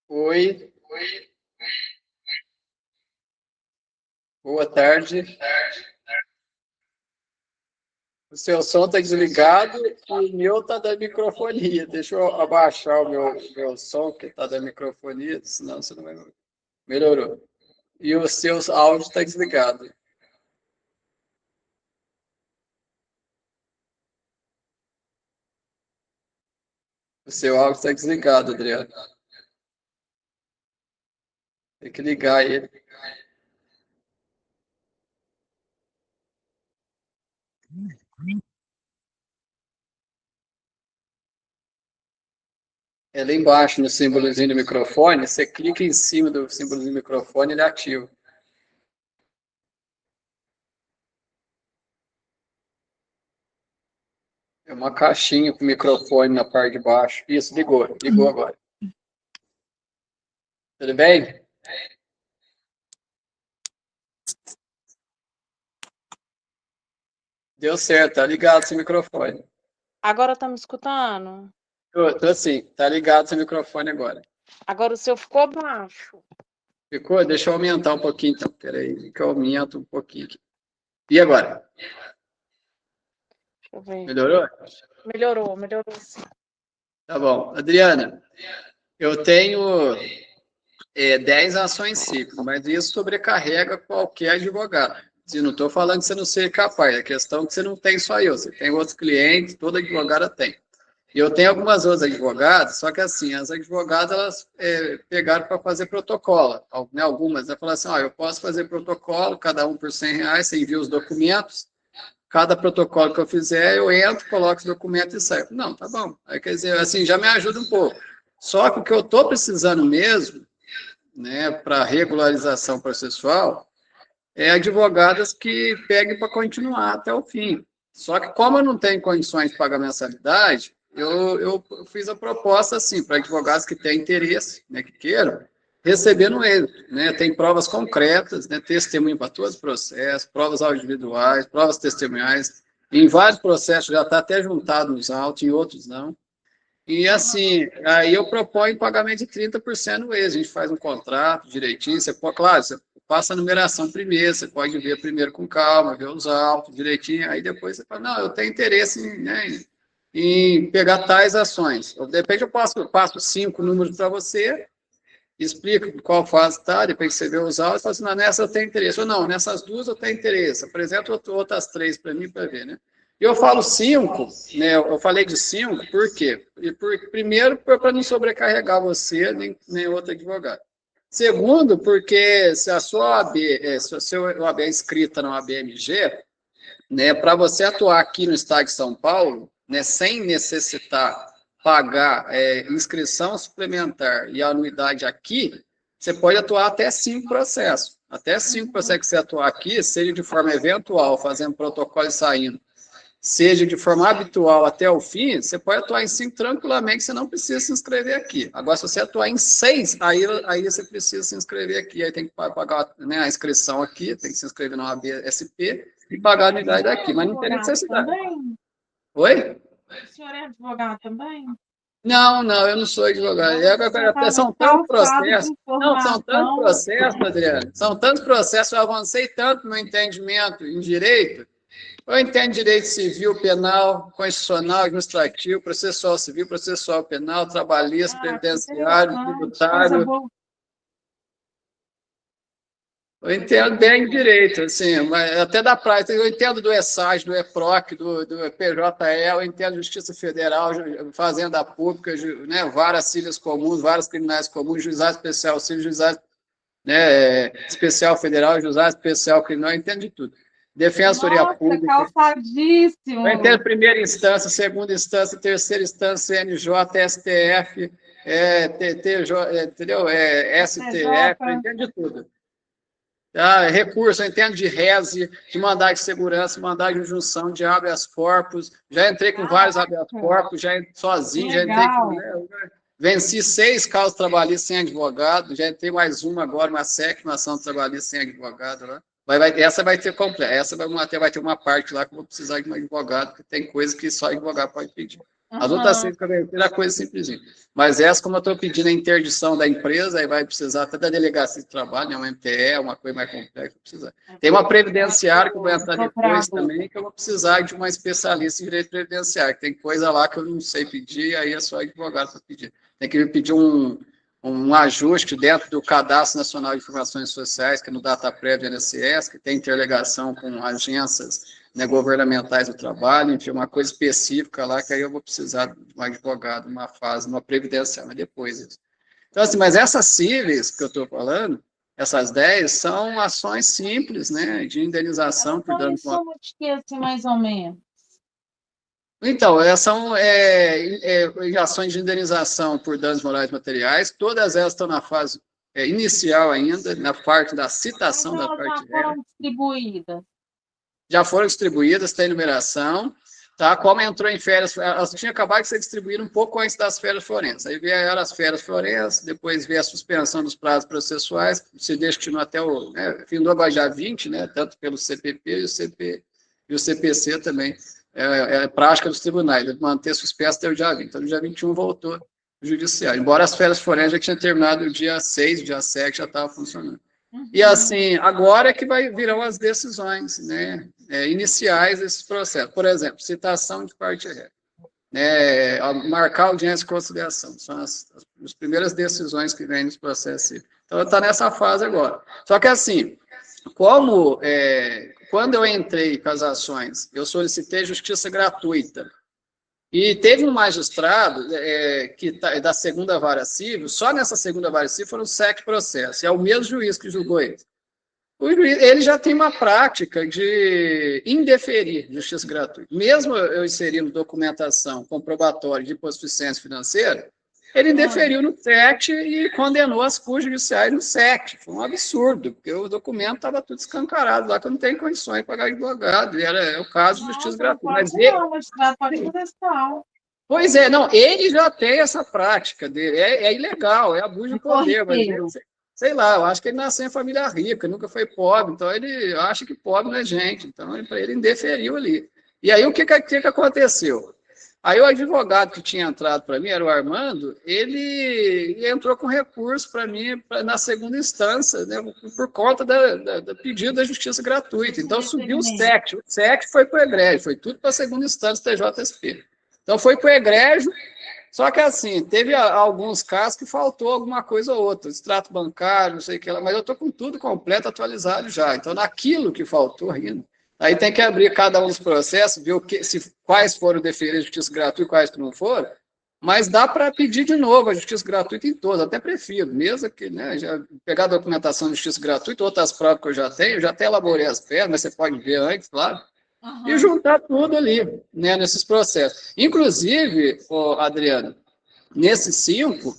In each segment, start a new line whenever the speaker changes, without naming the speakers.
Oi, boa tarde. O seu som está desligado e o meu está da microfonia. Deixa eu abaixar o meu som, que está da microfonia, senão você não vai ouvir. Melhorou. E o seu áudio está desligado. O seu áudio está desligado, Adriano. Tem que ligar ele. É lá embaixo, no símbolozinho do microfone, você clica em cima do símbolozinho do microfone, ele ativa. É uma caixinha com microfone na parte de baixo. Isso, ligou agora. Tudo bem? Deu certo, tá ligado seu microfone.
Agora tá me escutando?
Tô assim, tá ligado seu microfone agora.
Agora o seu ficou baixo.
Ficou? Deixa eu aumentar um pouquinho então. Peraí, que eu aumento um pouquinho aqui. E agora?
Deixa eu ver.
Melhorou?
Melhorou sim.
Tá bom. Adriana, eu tenho 10 ações cívicas, mas isso sobrecarrega qualquer advogado. Se não estou falando que você não seja capaz, a questão é que você não tem só eu, você tem outros clientes, toda advogada tem. E eu tenho algumas outras advogadas, só que assim, as advogadas, elas pegaram para fazer protocolo, né, algumas, né, falaram assim, eu posso fazer protocolo, cada um por R$ 100, você envia os documentos, cada protocolo que eu fizer, eu entro, coloco os documentos e saio. Não, tá bom. Aí, quer dizer, assim, já me ajuda um pouco. Só que o que eu estou precisando mesmo, né, para regularização processual, é advogadas que peguem para continuar até o fim. Só que como eu não tenho condições de pagar mensalidade, eu fiz a proposta assim, para advogados que têm interesse, né, que queiram, recebendo ele. Né, tem provas concretas, né, testemunho para todos os processos, provas individuais, provas testemunhais. Em vários processos já está até juntado nos autos, em outros não. E assim, aí eu proponho pagamento de 30% no mês. A gente faz um contrato direitinho. Você pode, claro, você passa a numeração primeiro, você pode ver primeiro com calma, ver os autos direitinho. Aí depois você fala, não, eu tenho interesse em pegar tais ações. De repente eu passo 5 números para você, explico qual fase está, depois que você vê os autos, fala assim, não, nessa eu tenho interesse. Ou não, nessas duas eu tenho interesse. Apresenta outras 3 para mim para ver, né? Eu falo 5, né? Eu falei de 5, por quê? Primeiro, para não sobrecarregar você, nem outro advogado. Segundo, porque se a sua OAB, se a sua OAB é inscrita na OAB-MG, né, para você atuar aqui no estado de São Paulo, né, sem necessitar pagar inscrição suplementar e anuidade aqui, você pode atuar até 5 processos. Até 5 processos que você atuar aqui, seja de forma eventual, fazendo protocolo e saindo, seja de forma habitual até o fim, você pode atuar em 5 tranquilamente, você não precisa se inscrever aqui. Agora, se você atuar em 6, aí você precisa se inscrever aqui, aí tem que pagar, né, a inscrição aqui, tem que se inscrever na OAB-SP e pagar a anuidade daqui, mas não tem necessidade.
Também?
Oi?
O senhor é advogado também?
Não, eu não sou advogado. São tantos processos. Não, são tantos processos, Adriano. São tantos processos, eu avancei tanto no entendimento em direito, Eu entendo direito civil, penal, constitucional, administrativo, processual civil, processual penal, trabalhista, previdenciário,
coisa
tributário.
boa.
Eu entendo bem direito, assim, mas até da prática, eu entendo do ESAG, do EPROC, do PJE, eu entendo Justiça Federal, Fazenda Pública, né, varas cíveis comuns, varas criminais comuns, juizado especial civil, juizado, né, especial federal, juizado especial criminal, eu entendo de tudo. Defensoria
Nossa,
Pública.
calçadíssimo.
Eu entendo primeira instância, segunda instância, terceira instância, CNJ, STF, entendeu? STF, eu entendo de tudo. Recurso, eu entendo de rese, de mandado de segurança, mandado de injunção, de habeas corpus. Já entrei com vários habeas corpus, já sozinho, já entrei com. Né, venci 6 causas trabalhistas sem advogado, já entrei mais uma agora, uma 7ª ação trabalhista sem advogado lá. Essa vai ter completa, essa vai ter uma parte lá que eu vou precisar de um advogado, porque tem coisa que só advogado pode pedir. As outras 6 que eu venci era coisa simplesinha. Mas essa, como eu estou pedindo a interdição da empresa, aí vai precisar até da delegacia de trabalho, né, uma MPE, uma coisa mais complexa. Precisa. Tem uma previdenciária que eu vou entrar depois também, que eu vou precisar de uma especialista em direito previdenciário, que tem coisa lá que eu não sei pedir, aí é só advogado para pedir. Tem que pedir um ajuste dentro do Cadastro Nacional de Informações Sociais, que é no DataPrev do INSS, que tem interligação com agências, né, governamentais do trabalho, enfim, uma coisa específica lá, que aí eu vou precisar de um advogado, uma fase, uma previdência, mas depois isso. Então, assim, mas essas cíveis que eu estou falando, essas 10, são ações simples, né, de indenização por dano moral.
Soma de que, assim, mais ou menos?
Então, são ações de indenização por danos morais materiais, todas elas estão na fase inicial ainda, na parte da citação da parte
já foram distribuídas?
Já foram distribuídas, tem numeração, tá? Como entrou em férias, elas tinham acabado de ser distribuídas um pouco antes das férias forenses. Aí vieram as férias forenses, depois veio a suspensão dos prazos processuais, se destinou até o fim do agora já 20, né? Tanto pelo CPP e o CPC também. É prática dos tribunais, de manter suspenso até o dia 20. Então, no dia 21 voltou o judiciário. Embora as férias forenses já tinham terminado o dia 6, o dia 7 já estava funcionando. E assim, agora é que virão as decisões, né, iniciais desses processos. Por exemplo, citação de parte ré, né, marcar audiência e conciliação. São as primeiras decisões que vêm nos processos. Então, está nessa fase agora. Só que assim, quando eu entrei com as ações, eu solicitei justiça gratuita. E teve um magistrado da segunda vara civil, só nessa segunda vara civil foram 7 processos, é o mesmo juiz que julgou ele. O juiz, ele já tem uma prática de indeferir justiça gratuita. Mesmo eu inserindo documentação comprobatória de hipossuficiência financeira, ele indeferiu no 7 e condenou as custas judiciais no 7. Foi um absurdo, porque o documento estava tudo escancarado lá, que eu não tenho condições de pagar advogado, e era o caso de justiça gratuita. Mas pois é, não, ele já tem essa prática dele, é ilegal, é abuso de poder, mas ele, sei lá, eu acho que ele nasceu em família rica, nunca foi pobre, então ele acha que pobre não é gente, então ele indeferiu ali. E aí o que aconteceu? Aí o advogado que tinha entrado para mim, era o Armando, ele entrou com recurso para mim na segunda instância, né, por conta do pedido da justiça gratuita. Então subiu o SEC foi para o egrégio, foi tudo para a segunda instância TJSP. Então foi para o egrégio, só que assim, teve alguns casos que faltou alguma coisa ou outra, extrato bancário, não sei o que lá, mas eu estou com tudo completo, atualizado já. Então naquilo que faltou ainda, aí tem que abrir cada um dos processos, ver quais foram deferidos de justiça gratuita e quais que não foram, mas dá para pedir de novo a justiça gratuita em todos, até prefiro, mesmo que, né, já pegar a documentação de justiça gratuita, outras provas que eu já até elaborei as peças, mas você pode ver antes, claro, e juntar tudo ali, né, nesses processos. Inclusive, Adriano, nesses 5,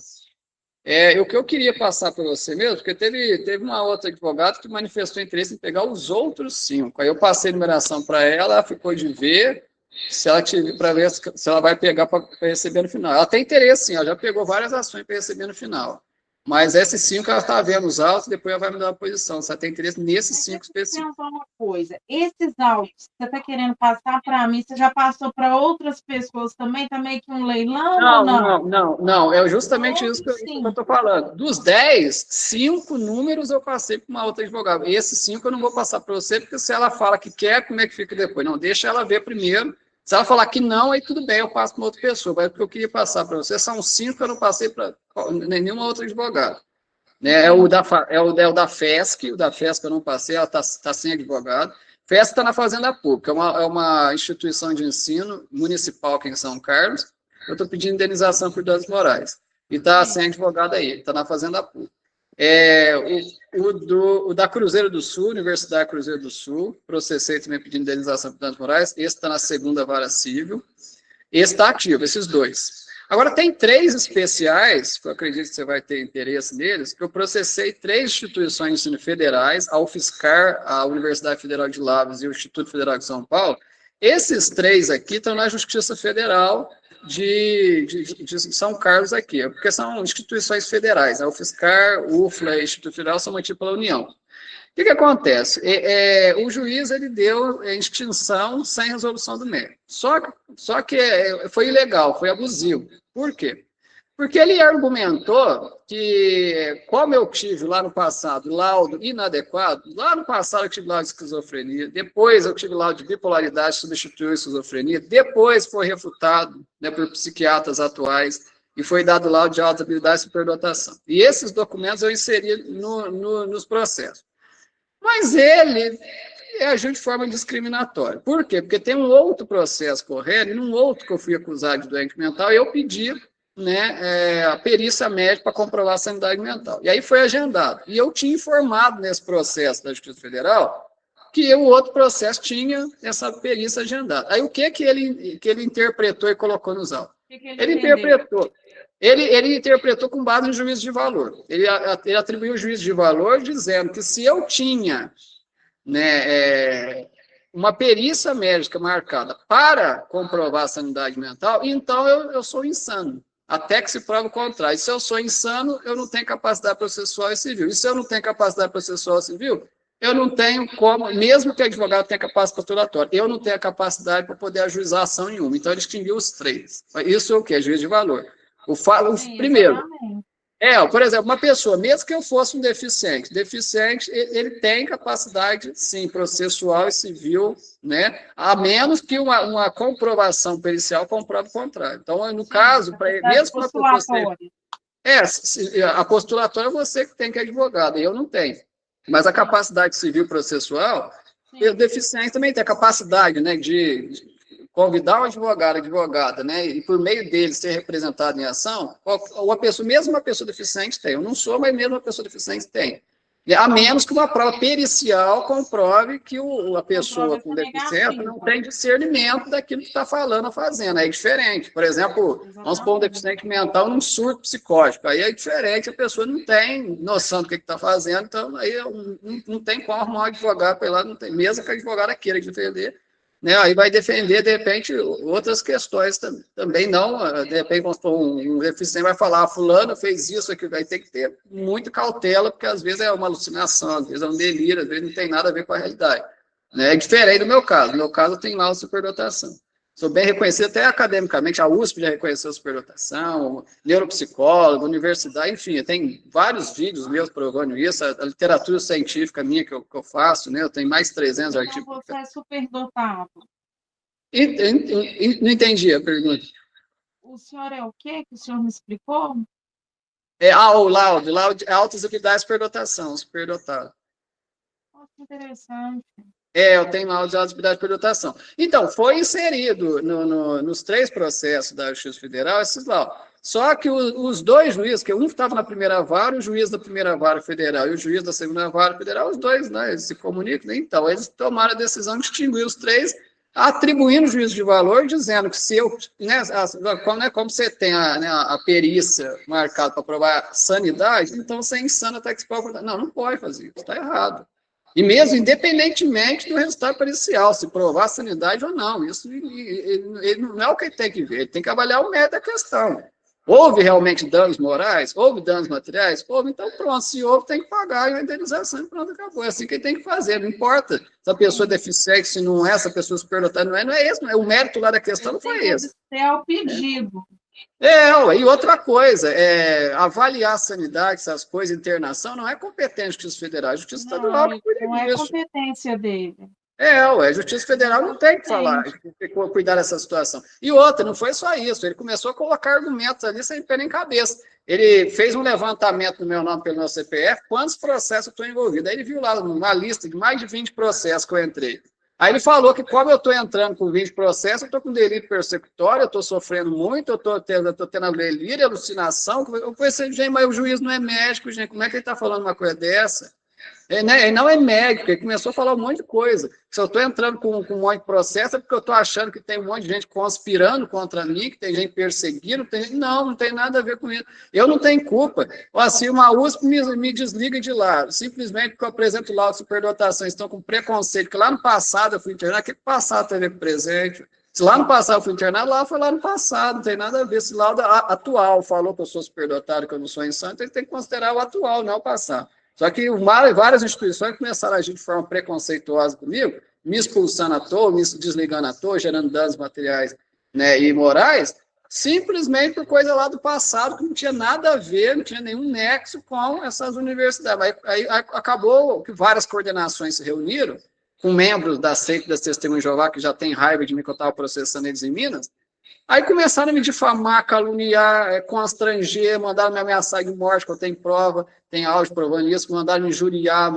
o que eu queria passar para você mesmo, porque teve uma outra advogada que manifestou interesse em pegar os outros 5. Aí eu passei a numeração para ela ficou de ver se ela para ver se ela vai pegar para receber no final. Ela tem interesse, sim, ela já pegou várias ações para receber no final. Mas esses 5 ela está vendo os autos, depois ela vai mudar a posição. Você tem interesse nesses 5 específicos.
Uma coisa, esses autos que você está querendo passar para mim, você já passou para outras pessoas também? Está meio que um leilão ou não?
Não. É justamente isso que eu estou falando. Dos 10, 5 números eu passei para uma outra advogada. Esses 5 eu não vou passar para você, porque se ela fala que quer, como é que fica depois? Não, deixa ela ver primeiro. Se ela falar que não, aí tudo bem, eu passo para outra pessoa. Mas o que eu queria passar para você são 5 que eu não passei para nenhuma outra advogada. É o da FESC, o da FESC eu não passei, ela está sem advogado. FESC está na Fazenda Pública, é uma instituição de ensino municipal aqui em São Carlos. Eu estou pedindo indenização por danos morais. E está sem advogado aí, está na Fazenda Pública. O da Cruzeiro do Sul, Universidade Cruzeiro do Sul, processei também pedindo indenização por danos morais. Esse está na segunda vara civil. Esse está ativo, esses 2. Agora, tem 3 especiais, que eu acredito que você vai ter interesse neles, que eu processei 3 instituições de ensino federais, a UFSCar, a Universidade Federal de Lavras e o Instituto Federal de São Paulo. Esses 3 aqui estão na Justiça Federal de São Carlos aqui, porque são instituições federais. A UFSCar, UFLA e o Instituto Federal são mantidos pela União. O que acontece? O juiz ele deu extinção sem resolução do mérito. Só que foi ilegal, foi abusivo. Por quê? Porque ele argumentou que, como eu tive lá no passado laudo inadequado, lá no passado eu tive laudo de esquizofrenia, depois eu tive laudo de bipolaridade, substituiu a esquizofrenia, depois foi refutado, né, por psiquiatras atuais, e foi dado laudo de alta habilidade e superdotação. E esses documentos eu inseri nos processos. Mas ele agiu de forma discriminatória. Por quê? Porque tem um outro processo correndo, e num outro que eu fui acusado de doente mental, eu pedi, né, a perícia médica para comprovar a sanidade mental. E aí foi agendado. E eu tinha informado nesse processo da Justiça Federal que o outro processo tinha essa perícia agendada. Aí o que ele interpretou e colocou nos autos? Ele interpretou. Ele interpretou com base no juízo de valor. Ele atribuiu o juízo de valor dizendo que se eu tinha, né, uma perícia médica marcada para comprovar a sanidade mental, então eu sou insano, até que se prove o contrário. E se eu sou insano, eu não tenho capacidade processual e civil. E se eu não tenho capacidade processual e civil, eu não tenho como, mesmo que o advogado tenha capacidade postulatória, eu não tenho a capacidade para poder ajuizar ação nenhuma. Então, ele extinguiu os 3. Isso é o quê? Juízo de valor. Primeiro, por exemplo, uma pessoa, mesmo que eu fosse um deficiente, ele tem capacidade, sim, processual e civil, né? A menos que uma comprovação pericial comprove o contrário. Então, no caso, mesmo que uma pessoa a postulatória é você que tem que é advogado, eu não tenho. Mas a capacidade civil processual, o deficiente também tem a capacidade, né, de convidar um advogada, né, e por meio dele ser representado em ação, mesmo uma pessoa deficiente tem. Eu não sou, mas mesmo uma pessoa deficiente tem. A menos que uma prova pericial comprove que a pessoa com deficiência não tem discernimento daquilo que está falando ou fazendo. Aí é diferente. Por exemplo, vamos pôr um deficiente mental num surto psicótico. Aí é diferente, a pessoa não tem noção do que está fazendo, então aí não tem como arrumar um advogado para ir lá, não tem, mesmo que a advogada queira defender. Né, aí vai defender, de repente, outras questões também não, de repente, vamos supor, um deficiente vai falar, fulano fez isso aqui, vai ter que ter muita cautela, porque às vezes é uma alucinação, às vezes é um delírio, às vezes não tem nada a ver com a realidade. Né, é diferente do meu caso, no meu caso tem lá a superdotação. Sou bem reconhecido até academicamente, a USP já reconheceu a superdotação, neuropsicólogo, universidade, enfim, tem vários vídeos meus provando isso, a literatura científica minha que eu faço, né, eu tenho mais de 300 artigos.
Então você é superdotado.
Não entendi a pergunta.
O senhor é o quê que o senhor me explicou?
O laudo, altas habilidades superdotação, superdotado.
Que interessante.
Eu tenho laudo de alta habilidade de superdotação. Então, foi inserido nos 3 processos da Justiça Federal esses laudos. Só que os 2 juízes, que um estava na primeira vara, o juiz da primeira vara federal e o juiz da segunda vara federal, os 2, né, eles se comunicam, né? Então, eles tomaram a decisão de extinguir os 3, atribuindo o juízo de valor, dizendo que se eu, né, como você tem a perícia marcada para provar sanidade, então você é insano até que se prova. Não pode fazer isso, está errado. E mesmo independentemente do resultado pericial, se provar sanidade ou não, isso ele não é o que ele tem que ver, ele tem que avaliar o mérito da questão. Houve realmente danos morais? Houve danos materiais? Houve, então pronto, se houve, tem que pagar a indenização e pronto, acabou. É assim que tem que fazer, não importa se a pessoa é deficiente, se não é, se a pessoa superdotada não é esse, não é. O mérito lá da questão não foi esse.
É o pedido.
E outra coisa, avaliar a sanidade, essas coisas, internação, não é competência da Justiça Federal, a Justiça Estadual que cuida
não é
disso.
competência dele.
A Justiça Federal não tem que falar, cuidar dessa situação. E outra, não foi só isso, ele começou a colocar argumentos ali sem pé nem cabeça. Ele fez um levantamento no meu nome pelo meu CPF, quantos processos eu estou envolvido. Aí ele viu lá uma lista de mais de 20 processos que eu entrei. Aí ele falou que, como eu estou entrando com 20 processos, eu estou com delito persecutório, eu estou sofrendo muito, eu estou tendo delírio, alucinação. Eu pensei, gente, mas o juiz não é médico, gente, como é que ele está falando uma coisa dessa? Ele não é médico, ele começou a falar um monte de coisa. Se eu estou entrando com um monte de processo, é porque eu estou achando que tem um monte de gente conspirando contra mim, que tem gente perseguindo. Não tem nada a ver com isso. Eu não tenho culpa. Assim, uma USP me desliga de lá, simplesmente porque eu apresento laudo de superdotação. Estão com preconceito, que lá no passado eu fui internado, que passado tem a ver com presente. Se lá no passado eu fui internado, lá foi lá no passado, não tem nada a ver. Se laudo atual falou que eu sou superdotado, que eu não sou insano, então ele tem que considerar o atual, não o passado. Só que várias instituições começaram a agir de forma preconceituosa comigo, me expulsando à toa, me desligando à toa, gerando danos materiais, né, e morais, simplesmente por coisa lá do passado que não tinha nada a ver, não tinha nenhum nexo com essas universidades. Aí acabou que várias coordenações se reuniram, com membros da seita das Testemunhas de Jeová, que já tem raiva de mim que eu estava processando eles em Minas. Aí começaram a me difamar, caluniar, constranger, mandaram me ameaçar de morte, que eu tenho prova, tem áudio provando isso, mandaram me injuriar,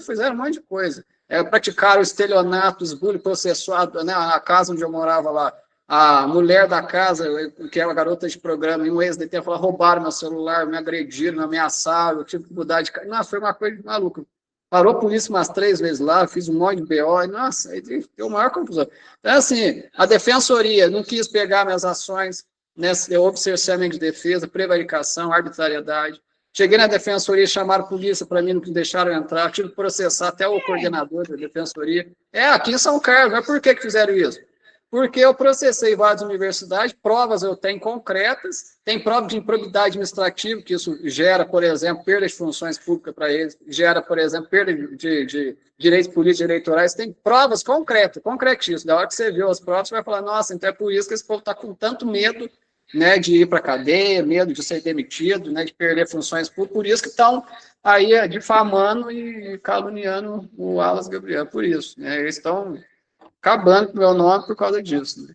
fizeram um monte de coisa. Praticaram estelionatos, bullying processuado, né, a casa onde eu morava lá, a mulher da casa, que era uma garota de programa, e um ex-detento, roubaram meu celular, me agrediram, me ameaçaram, eu tive que mudar de casa. Nossa, foi uma coisa de maluco. Parou a polícia umas 3 vezes lá, fiz um monte de BO, e, nossa, aí deu maior confusão. Então, assim, a defensoria não quis pegar minhas ações, né, houve cerceamento de defesa, prevaricação, arbitrariedade. Cheguei na defensoria, chamaram a polícia para mim, não deixaram entrar, tive que processar até o coordenador da defensoria. Aqui em São Carlos, mas por que fizeram isso? Porque eu processei várias universidades, provas eu tenho concretas, tem prova de improbidade administrativa, que isso gera, por exemplo, perda de funções públicas para eles, gera, por exemplo, perda de direitos políticos e eleitorais, tem provas concretas, concretíssimas. Da hora que você vê as provas, você vai falar, nossa, então é por isso que esse povo está com tanto medo, né, de ir para a cadeia, medo de ser demitido, né, de perder funções públicas, por isso que estão aí difamando e caluniando o Wallace Gabriel, por isso. Né, eles estão acabando com o meu nome por causa disso. Né?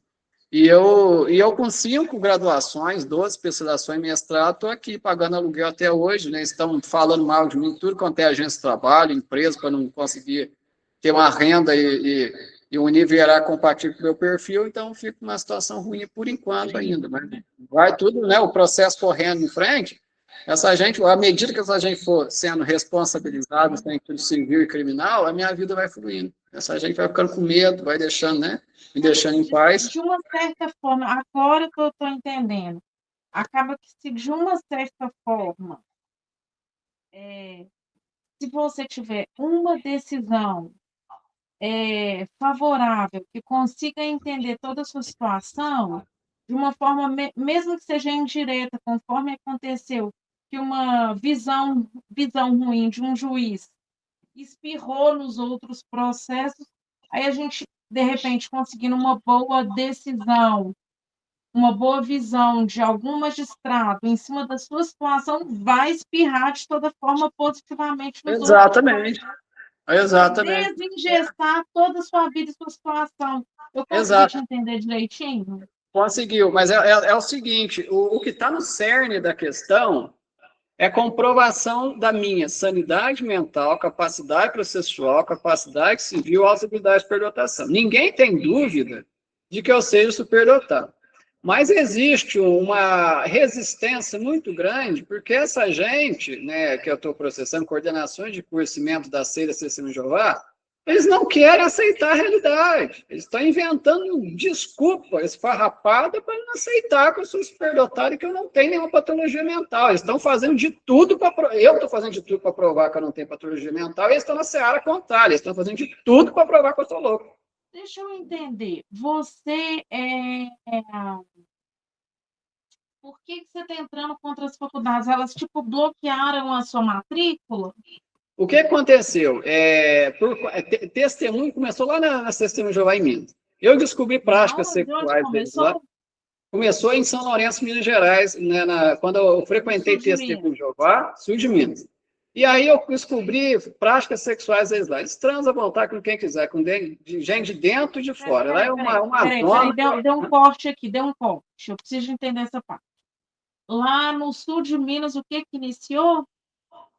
E eu com 5 graduações, 12 especializações em mestrado, estou aqui pagando aluguel até hoje, né? Estão falando mal de mim, tudo quanto é agência de trabalho, empresa, para não conseguir ter uma renda e um nível hierárquico compatível com o meu perfil, então fico numa situação ruim por enquanto ainda. Mas vai tudo, né? O processo correndo em frente, essa gente, à medida que essa gente for sendo responsabilizada em tudo civil e criminal, a minha vida vai fluindo. Essa gente vai ficando com medo, vai deixando, né? Me deixando em paz.
De uma certa forma, agora que eu estou entendendo, acaba que se de uma certa forma, se você tiver uma decisão favorável, que consiga entender toda a sua situação, de uma forma, mesmo que seja indireta, conforme aconteceu, que uma visão ruim de um juiz espirrou nos outros processos, aí a gente, de repente, conseguindo uma boa decisão, uma boa visão de algum magistrado em cima da sua situação, vai espirrar de toda forma positivamente nos
Exatamente.
outros.
Exatamente.
Desingestar toda a sua vida e sua situação. Eu consegui te entender direitinho?
Conseguiu, mas é o seguinte, o que está no cerne da questão é comprovação da minha sanidade mental, capacidade processual, capacidade civil, auxiliaridade de superdotação. Ninguém tem dúvida de que eu seja superdotado. Mas existe uma resistência muito grande, porque essa gente, né, que eu estou processando, coordenações de conhecimento da Seita Testemunhas de Jeová, eles não querem aceitar a realidade. Eles estão inventando desculpa esfarrapada para não aceitar que eu sou superdotado e que eu não tenho nenhuma patologia mental. Eles estão fazendo de tudo para... Eu estou fazendo de tudo para provar que eu não tenho patologia mental e eles estão na seara contrária. Eles estão fazendo de tudo para provar que eu sou louco.
Deixa eu entender. Você Por que você está entrando contra as faculdades? Elas, tipo, bloquearam a sua matrícula?
O que aconteceu? Testemunho começou lá na Testemunho de Jeová em Minas. Eu descobri práticas
Não, de onde
sexuais deles lá.
começou?
Começou em São Lourenço, Minas Gerais, né, quando eu frequentei
Sul de
Testemunho
Minas.
de Jeová, sul de Minas. E aí eu descobri práticas sexuais deles lá. Eles transam à vontade com quem quiser, com gente de dentro e de fora. Lá é uma zona.
Deu um corte aqui, deu um corte. Eu preciso entender essa parte. Lá no sul de Minas, o que iniciou?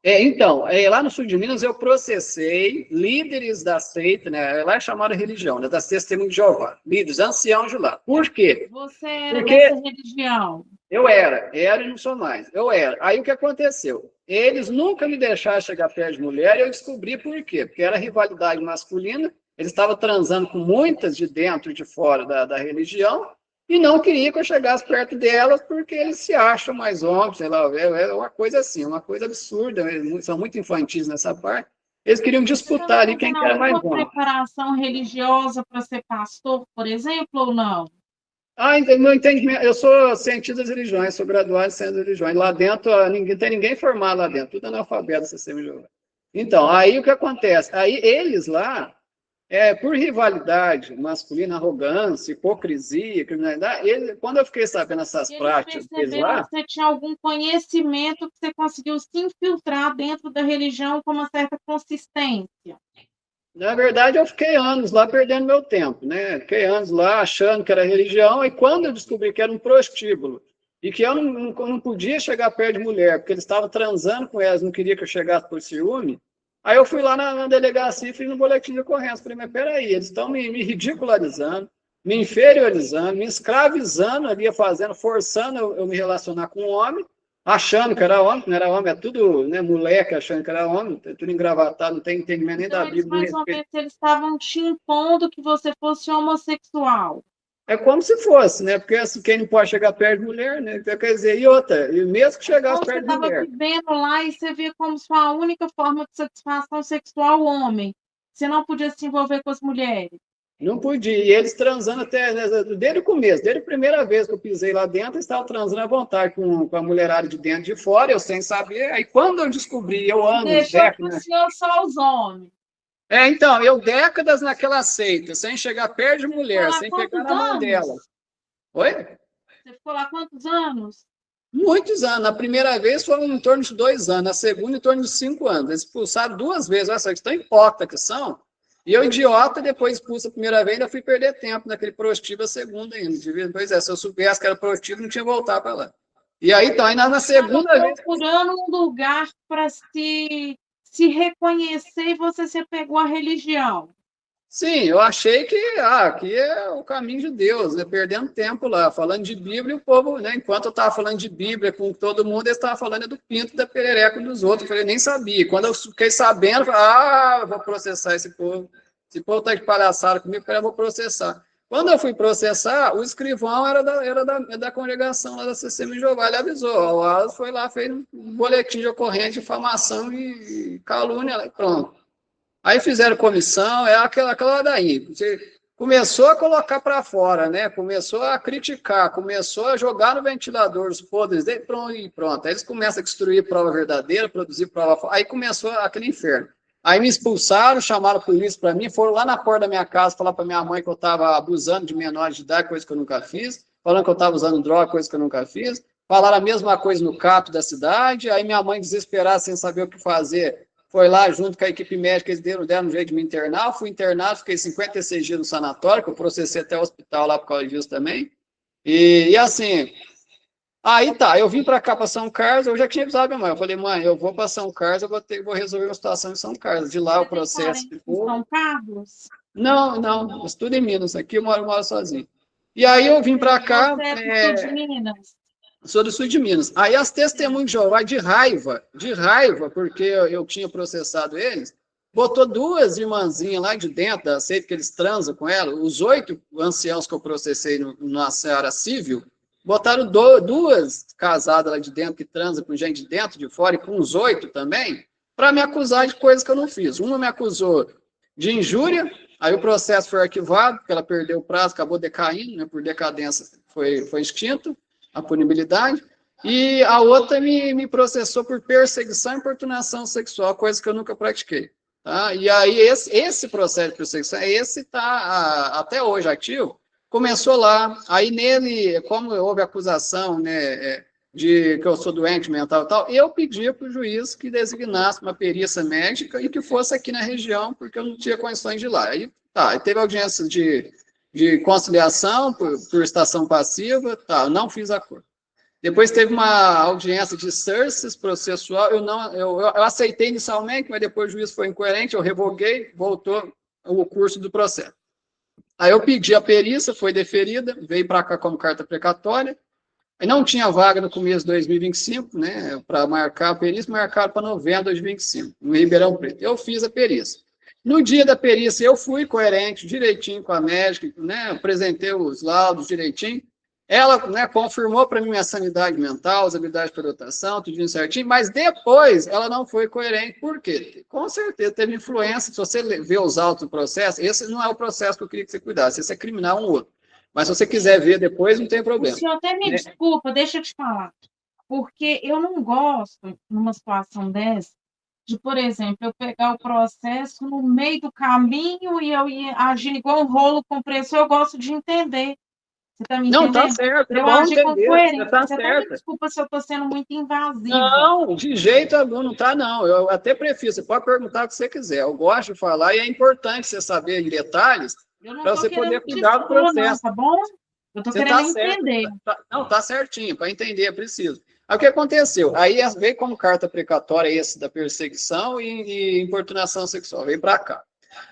Então, lá no sul de Minas eu processei líderes da seita, né? Lá é chamada religião, né? Das Testemunhas de Jeová, líderes, anciãos de lá. Por quê?
Você era
Porque
dessa religião?
eu era e não sou mais. Eu era. Aí o que aconteceu? Eles nunca me deixaram chegar perto de mulher e eu descobri por quê. Porque era rivalidade masculina, eles estavam transando com muitas de dentro e de fora da religião, e não queria que eu chegasse perto delas porque eles se acham mais homens, sei lá, é uma coisa assim, uma coisa absurda, eles são muito infantis nessa parte. Eles queriam
Você
disputar
está
ali quem
fazendo
que era mais
alguma
homem.
preparação religiosa para ser pastor, por exemplo, ou não?
Meu entendimento, eu sou cientista das religiões, sou graduado em ciência das religiões. Lá dentro, tem ninguém formado lá dentro, tudo analfabeto, sistema de. Então, aí o que acontece? Aí eles lá, por rivalidade masculina, arrogância, hipocrisia, criminalidade, quando eu fiquei sabendo essas
E eles
práticas deles
perceberam
lá,
que você tinha algum conhecimento que você conseguiu se infiltrar dentro da religião com uma certa consistência.
na verdade, eu fiquei anos lá perdendo meu tempo, né? Fiquei anos lá achando que era religião, e quando eu descobri que era um prostíbulo, e que eu não podia chegar perto de mulher, porque eles estavam transando com elas, não queria que eu chegasse por ciúme, aí eu fui lá na delegacia e fiz no boletim de ocorrência. Falei, mas peraí, eles estão me ridicularizando, me inferiorizando, me escravizando ali, fazendo, forçando eu me relacionar com um homem, achando que era homem, que não era homem, é tudo, né, moleque achando que era homem, tudo engravatado, não tem entendimento nem
Então,
da
eles
Bíblia.
mais ou menos eles estavam te impondo que você fosse homossexual.
É como se fosse, né? Porque assim, quem não pode chegar perto de mulher, né? Então, quer dizer, e outra, e mesmo que chegasse
Então, você
perto de
estava
mulher.
vivendo lá e você via como sua única forma de satisfação sexual o homem. Você não podia se envolver com as mulheres.
Não podia. E eles transando até, né, desde o começo, desde a primeira vez que eu pisei lá dentro, eles estavam transando à vontade com a mulherada de dentro e de fora, eu sem saber. Aí quando eu descobri, eu anos,
Deixou para o
décadas.
senhor só os homens.
Então, eu décadas naquela seita, sem chegar perto de
Ficou
mulher,
lá
sem pegar
quantos
na mão dela.
anos?
Oi?
Você ficou lá quantos anos?
Muitos anos. A primeira vez foram em torno de 2 anos, a segunda em torno de 5 anos. Eles expulsaram 2 vezes. Olha só, eles tão hipócritas que são. E eu, idiota, depois expulso a primeira vez, ainda fui perder tempo naquele prostíbulo a segunda ainda. Pois é, se eu soubesse que era prostíbulo, não tinha voltado para lá. E aí, então, ainda na
Estava
segunda vez.
procurando um lugar para se reconhecer e você se apegou à religião.
Sim, eu achei que aqui é o caminho de Deus, né? Perdendo tempo lá, falando de Bíblia, e o povo, né? Enquanto eu estava falando de Bíblia com todo mundo, eles estavam falando do pinto da perereca dos outros. Eu falei, nem sabia. Quando eu fiquei sabendo, eu falei, vou processar esse povo. Esse povo está de palhaçada comigo, eu vou processar. Quando eu fui processar, o escrivão era da congregação lá da CCM Jeová, ele avisou. O Wallace foi lá, fez um boletim de ocorrência, difamação e calúnia, pronto. Aí fizeram comissão, é aquela ladainha. Você começou a colocar para fora, né? Começou a criticar, começou a jogar no ventilador os podres dele, pronto. Aí eles começam a destruir prova verdadeira, produzir prova falsa. Aí começou aquele inferno. Aí me expulsaram, chamaram a polícia para mim, foram lá na porta da minha casa falar para minha mãe que eu estava abusando de menores de idade, coisa que eu nunca fiz, falando que eu estava usando droga, coisa que eu nunca fiz. Falaram a mesma coisa no CAP da cidade, aí minha mãe desesperada, sem saber o que fazer, foi lá junto com a equipe médica, eles deram um jeito de me internar, eu fui internado, fiquei 56 dias no sanatório, que eu processei até o hospital lá por causa disso também. E assim, aí tá, eu vim para cá, para São Carlos, eu já tinha avisado minha mãe, eu falei, mãe, eu vou para São Carlos, vou resolver uma situação em São Carlos, de lá o processo
ficou. São Carlos?
Não, estudo em Minas, aqui eu moro sozinho. E aí eu vim para cá...
Você é do sul de Minas?
Sou do sul de Minas. Aí as testemunhas de Jeová, de raiva, porque eu tinha processado eles, botou 2 irmãzinhas lá de dentro da seita, que eles transam com ela, os 8 anciãos que eu processei na seara civil, botaram 2 casadas lá de dentro, que transam com gente de dentro, de fora, e com os 8 também, para me acusar de coisas que eu não fiz. Uma me acusou de injúria, aí o processo foi arquivado, porque ela perdeu o prazo, acabou decaindo, né, por decadência, foi extinto. a punibilidade, e a outra me processou por perseguição e importunação sexual, coisa que eu nunca pratiquei. Tá? E aí, esse processo de perseguição, esse está até hoje ativo, começou lá, aí nele, como houve acusação, né, de que eu sou doente mental e tal, eu pedi para o juiz que designasse uma perícia médica e que fosse aqui na região, porque eu não tinha condições de ir lá. Aí, tá, teve audiência de conciliação por estação passiva, tá, eu não fiz acordo. Depois teve uma audiência de cerces processual, eu aceitei inicialmente, mas depois o juiz foi incoerente, eu revoguei, voltou o curso do processo. Aí eu pedi a perícia, foi deferida, veio para cá como carta precatória, aí não tinha vaga no começo de 2025, né, para marcar a perícia, marcaram para novembro de 2025, no Ribeirão Preto. Eu fiz a perícia. No dia da perícia, eu fui coerente, direitinho com a médica, né, apresentei os laudos direitinho. Ela, né, confirmou para mim minha sanidade mental, as habilidades para dotação, tudo certinho, mas depois ela não foi coerente. Por quê? Com certeza teve influência. Se você ver os autos do processo, esse não é o processo que eu queria que você cuidasse, esse é criminal um outro. Mas se você quiser ver depois, não tem problema.
O senhor até me desculpa, deixa eu te falar, porque eu não gosto, numa situação dessa, de, por exemplo, eu pegar o processo no meio do caminho e eu ir agindo igual um rolo compressor, eu gosto de entender. Você está me
Não,
entendendo?
tá certo,
Eu
bom
agir com
entender,
coerência.
tá
Você até me
certo.
desculpa se eu estou sendo muito invasiva.
Não, de jeito algum, não tá, não. Eu até prefiro, você pode perguntar o que você quiser. Eu gosto de falar e é importante você saber em detalhes para você poder cuidar do processo.
Não, tá bom? Eu estou querendo entender.
Não, tá certinho, para entender é preciso. Aí o que aconteceu? Aí veio como carta precatória esse da perseguição e importunação sexual, veio para cá.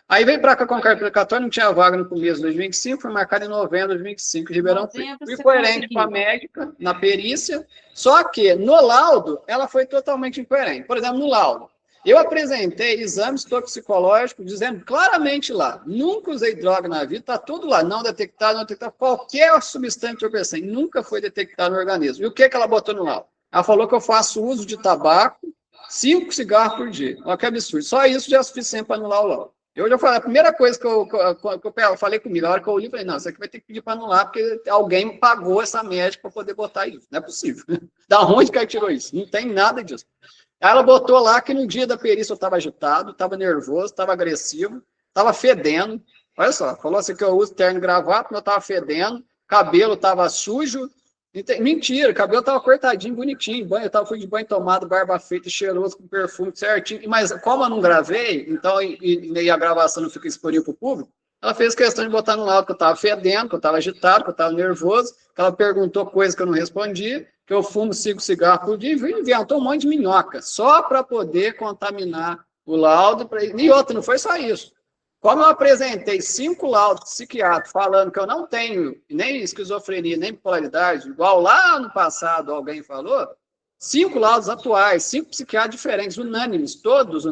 Aí veio para cá com carta precatória, não tinha vaga no começo de 2025, foi marcado em novembro de 2025, Ribeirão Preto. Fui coerente com a médica na perícia, só que no laudo ela foi totalmente incoerente. Por exemplo, no laudo, eu apresentei exames toxicológicos dizendo claramente lá, nunca usei droga na vida, está tudo lá, não detectado, qualquer substância entorpecente, nunca foi detectado no organismo. E o que ela botou no laudo? Ela falou que eu faço uso de tabaco, 5 cigarros por dia. Olha que absurdo. Só isso já é suficiente para anular o laudo. Eu já falei, a primeira coisa que eu falei comigo, a hora que eu li, falei, não, isso aqui vai ter que pedir para anular, porque alguém pagou essa médica para poder botar isso. Não é possível. Da onde que ela tirou isso? Não tem nada disso. Aí ela botou lá que no dia da perícia eu estava agitado, estava nervoso, estava agressivo, estava fedendo. Olha só, falou assim que eu uso terno e gravata, mas eu estava fedendo, cabelo estava sujo. Mentira, o cabelo estava cortadinho, bonitinho, eu fui de banho tomado, barba feita, cheiroso, com perfume certinho. Mas como eu não gravei, então e a gravação não fica disponível para o público, ela fez questão de botar no laudo que eu estava fedendo, que eu estava agitado, que eu estava nervoso, que ela perguntou coisas que eu não respondi, que eu fumo 5 cigarros por dia, e inventou um monte de minhoca, só para poder contaminar o laudo. E outra, não foi só isso. Como eu apresentei 5 laudos psiquiátricos falando que eu não tenho nem esquizofrenia, nem bipolaridade, igual lá no passado alguém falou, 5 laudos atuais, 5 psiquiatras diferentes, unânimes, todos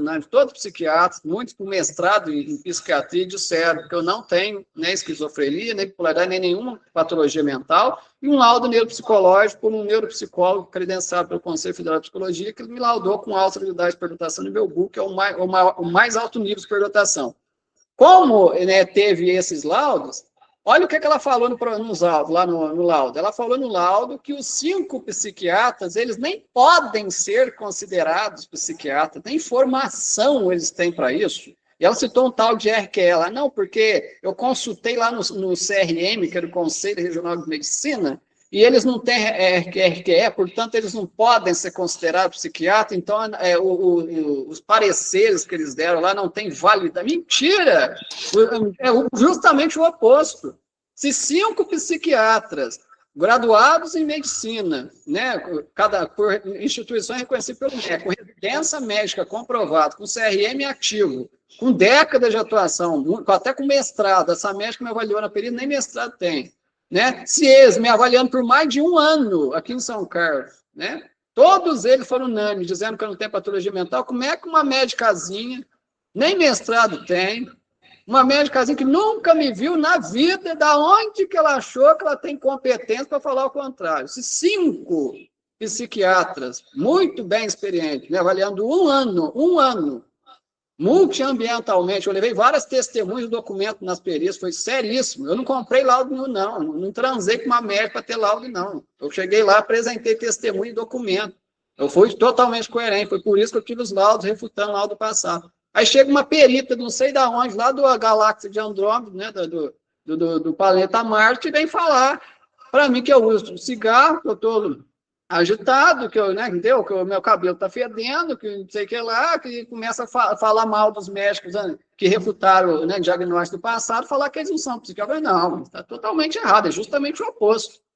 psiquiatras, muitos com mestrado em psiquiatria, disseram que eu não tenho nem esquizofrenia, nem bipolaridade, nem nenhuma patologia mental, e um laudo neuropsicológico por um neuropsicólogo credenciado pelo Conselho Federal de Psicologia, que me laudou com alta habilidade de superdotação no meu book, que é o mais alto nível de superdotação. Como, né, teve esses laudos, olha o que ela falou nos laudos, lá no laudo. Ela falou no laudo que os 5 psiquiatras, eles nem podem ser considerados psiquiatras, nem formação eles têm para isso. E ela citou um tal de RQE, não, porque eu consultei lá no CRM, que era o Conselho Regional de Medicina, e eles não têm RQE, portanto, eles não podem ser considerados psiquiatras, então os pareceres que eles deram lá não têm validade. Mentira! É justamente o oposto. Se 5 psiquiatras graduados em medicina, né, por instituições reconhecidas pelo MEC, com residência médica comprovada, com CRM ativo, com décadas de atuação, até com mestrado, essa médica me avaliou na perícia, nem mestrado tem. Né? Se eles me avaliando por mais de 1 ano aqui em São Carlos, né? Todos eles foram unânimes, dizendo que eu não tenho patologia mental, como é que uma médicazinha, nem mestrado tem, uma médicazinha que nunca me viu na vida, da onde que ela achou que ela tem competência para falar o contrário? Se 5 psiquiatras muito bem experientes, me avaliando 1 ano, multiambientalmente. Eu levei várias testemunhas do documento nas perícias, foi seríssimo. Eu não comprei laudo nenhum, não transei com uma médica para ter laudo, não. Eu cheguei lá, apresentei testemunho e documento. Eu fui totalmente coerente, foi por isso que eu tive os laudos refutando o laudo passado. Aí chega uma perita, não sei de onde, lá da galáxia de Andrômeda, né, do planeta Marte, e vem falar para mim que eu uso cigarro, que eu estou agitado, que eu, né, entendeu? Que o meu cabelo está fedendo, que não sei o que lá, que começa a falar mal dos médicos, né, que refutaram, né, o diagnóstico do passado, falar que eles não são psicólogos. Não, está totalmente errado, é justamente o oposto.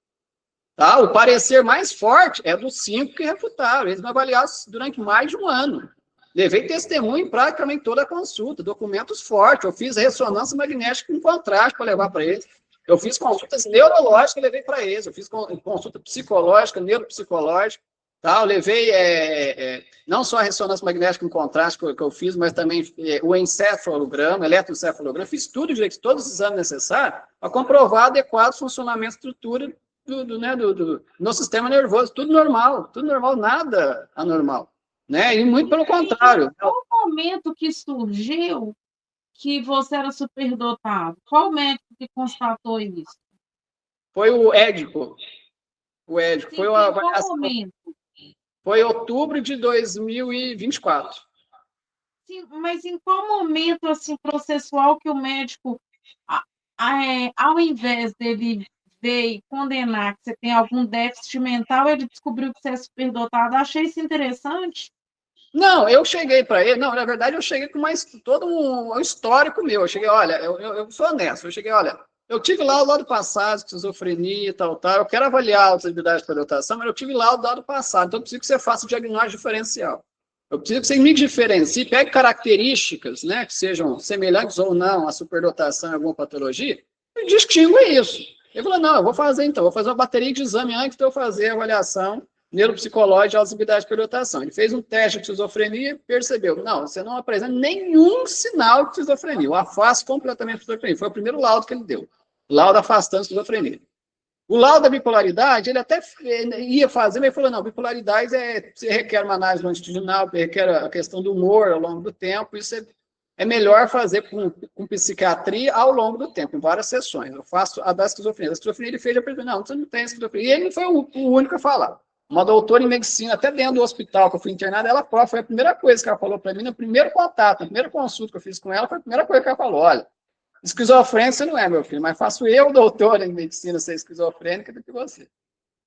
Tá? O parecer mais forte é dos 5 que refutaram. Eles me avaliaram durante mais de um ano. Levei testemunho em praticamente toda a consulta, documentos fortes. Eu fiz ressonância magnética com contraste para levar para eles. Eu fiz consultas neurológicas e levei para eles. Eu fiz consulta psicológica, neuropsicológica. Tá? Eu levei não só a ressonância magnética com contraste que eu fiz, mas também o encefalograma, eletroencefalograma. Fiz tudo direito, todos os exames necessários para comprovar adequado funcionamento e estrutura no sistema nervoso, tudo normal, nada anormal, né? E muito pelo contrário.
Qual o momento que surgiu que você era superdotado? Qual médico que constatou isso?
Foi o Édipo.
Sim,
foi uma
qual momento?
Foi outubro de 2024.
Sim, mas em qual momento assim processual que o médico, ao invés dele ver e condenar que você tem algum déficit mental, ele descobriu que você é superdotado? Achei isso interessante.
Não, eu cheguei para ele, não, na verdade eu cheguei com todo um histórico meu. Eu cheguei, olha, eu sou honesto, eu cheguei, olha, eu tive lá o lado passado, esquizofrenia e tal, eu quero avaliar as habilidades para dotação, mas eu tive lá o lado passado, então eu preciso que você faça o diagnóstico diferencial. Eu preciso que você me diferencie, pegue características, né, que sejam semelhantes ou não à superdotação em alguma patologia, e distingua isso. Ele falou, não, eu vou fazer então, vou fazer uma bateria de exame antes de eu fazer a avaliação neuropsicológica de auxiliaridade de dotação. Ele fez um teste de esquizofrenia e percebeu, não, você não apresenta nenhum sinal de esquizofrenia, o afasta completamente de esquizofrenia. Foi o primeiro laudo que ele deu, laudo afastando esquizofrenia. O laudo da bipolaridade, ele até ia fazer, mas ele falou, não, bipolaridade você requer uma análise longitudinal, requer a questão do humor ao longo do tempo, isso é melhor fazer com psiquiatria ao longo do tempo, em várias sessões. Eu faço a da esquizofrenia. A esquizofrenia ele fez, eu perguntei, não, você não tem esquizofrenia. E ele não foi o único a falar. Uma doutora em medicina, até dentro do hospital que eu fui internado, ela própria, foi a primeira coisa que ela falou para mim, no primeiro contato, na primeira consulta que eu fiz com ela, foi a primeira coisa que ela falou, olha, esquizofrênico você não é, meu filho, mas faço eu, doutora em medicina, ser esquizofrênica do que você.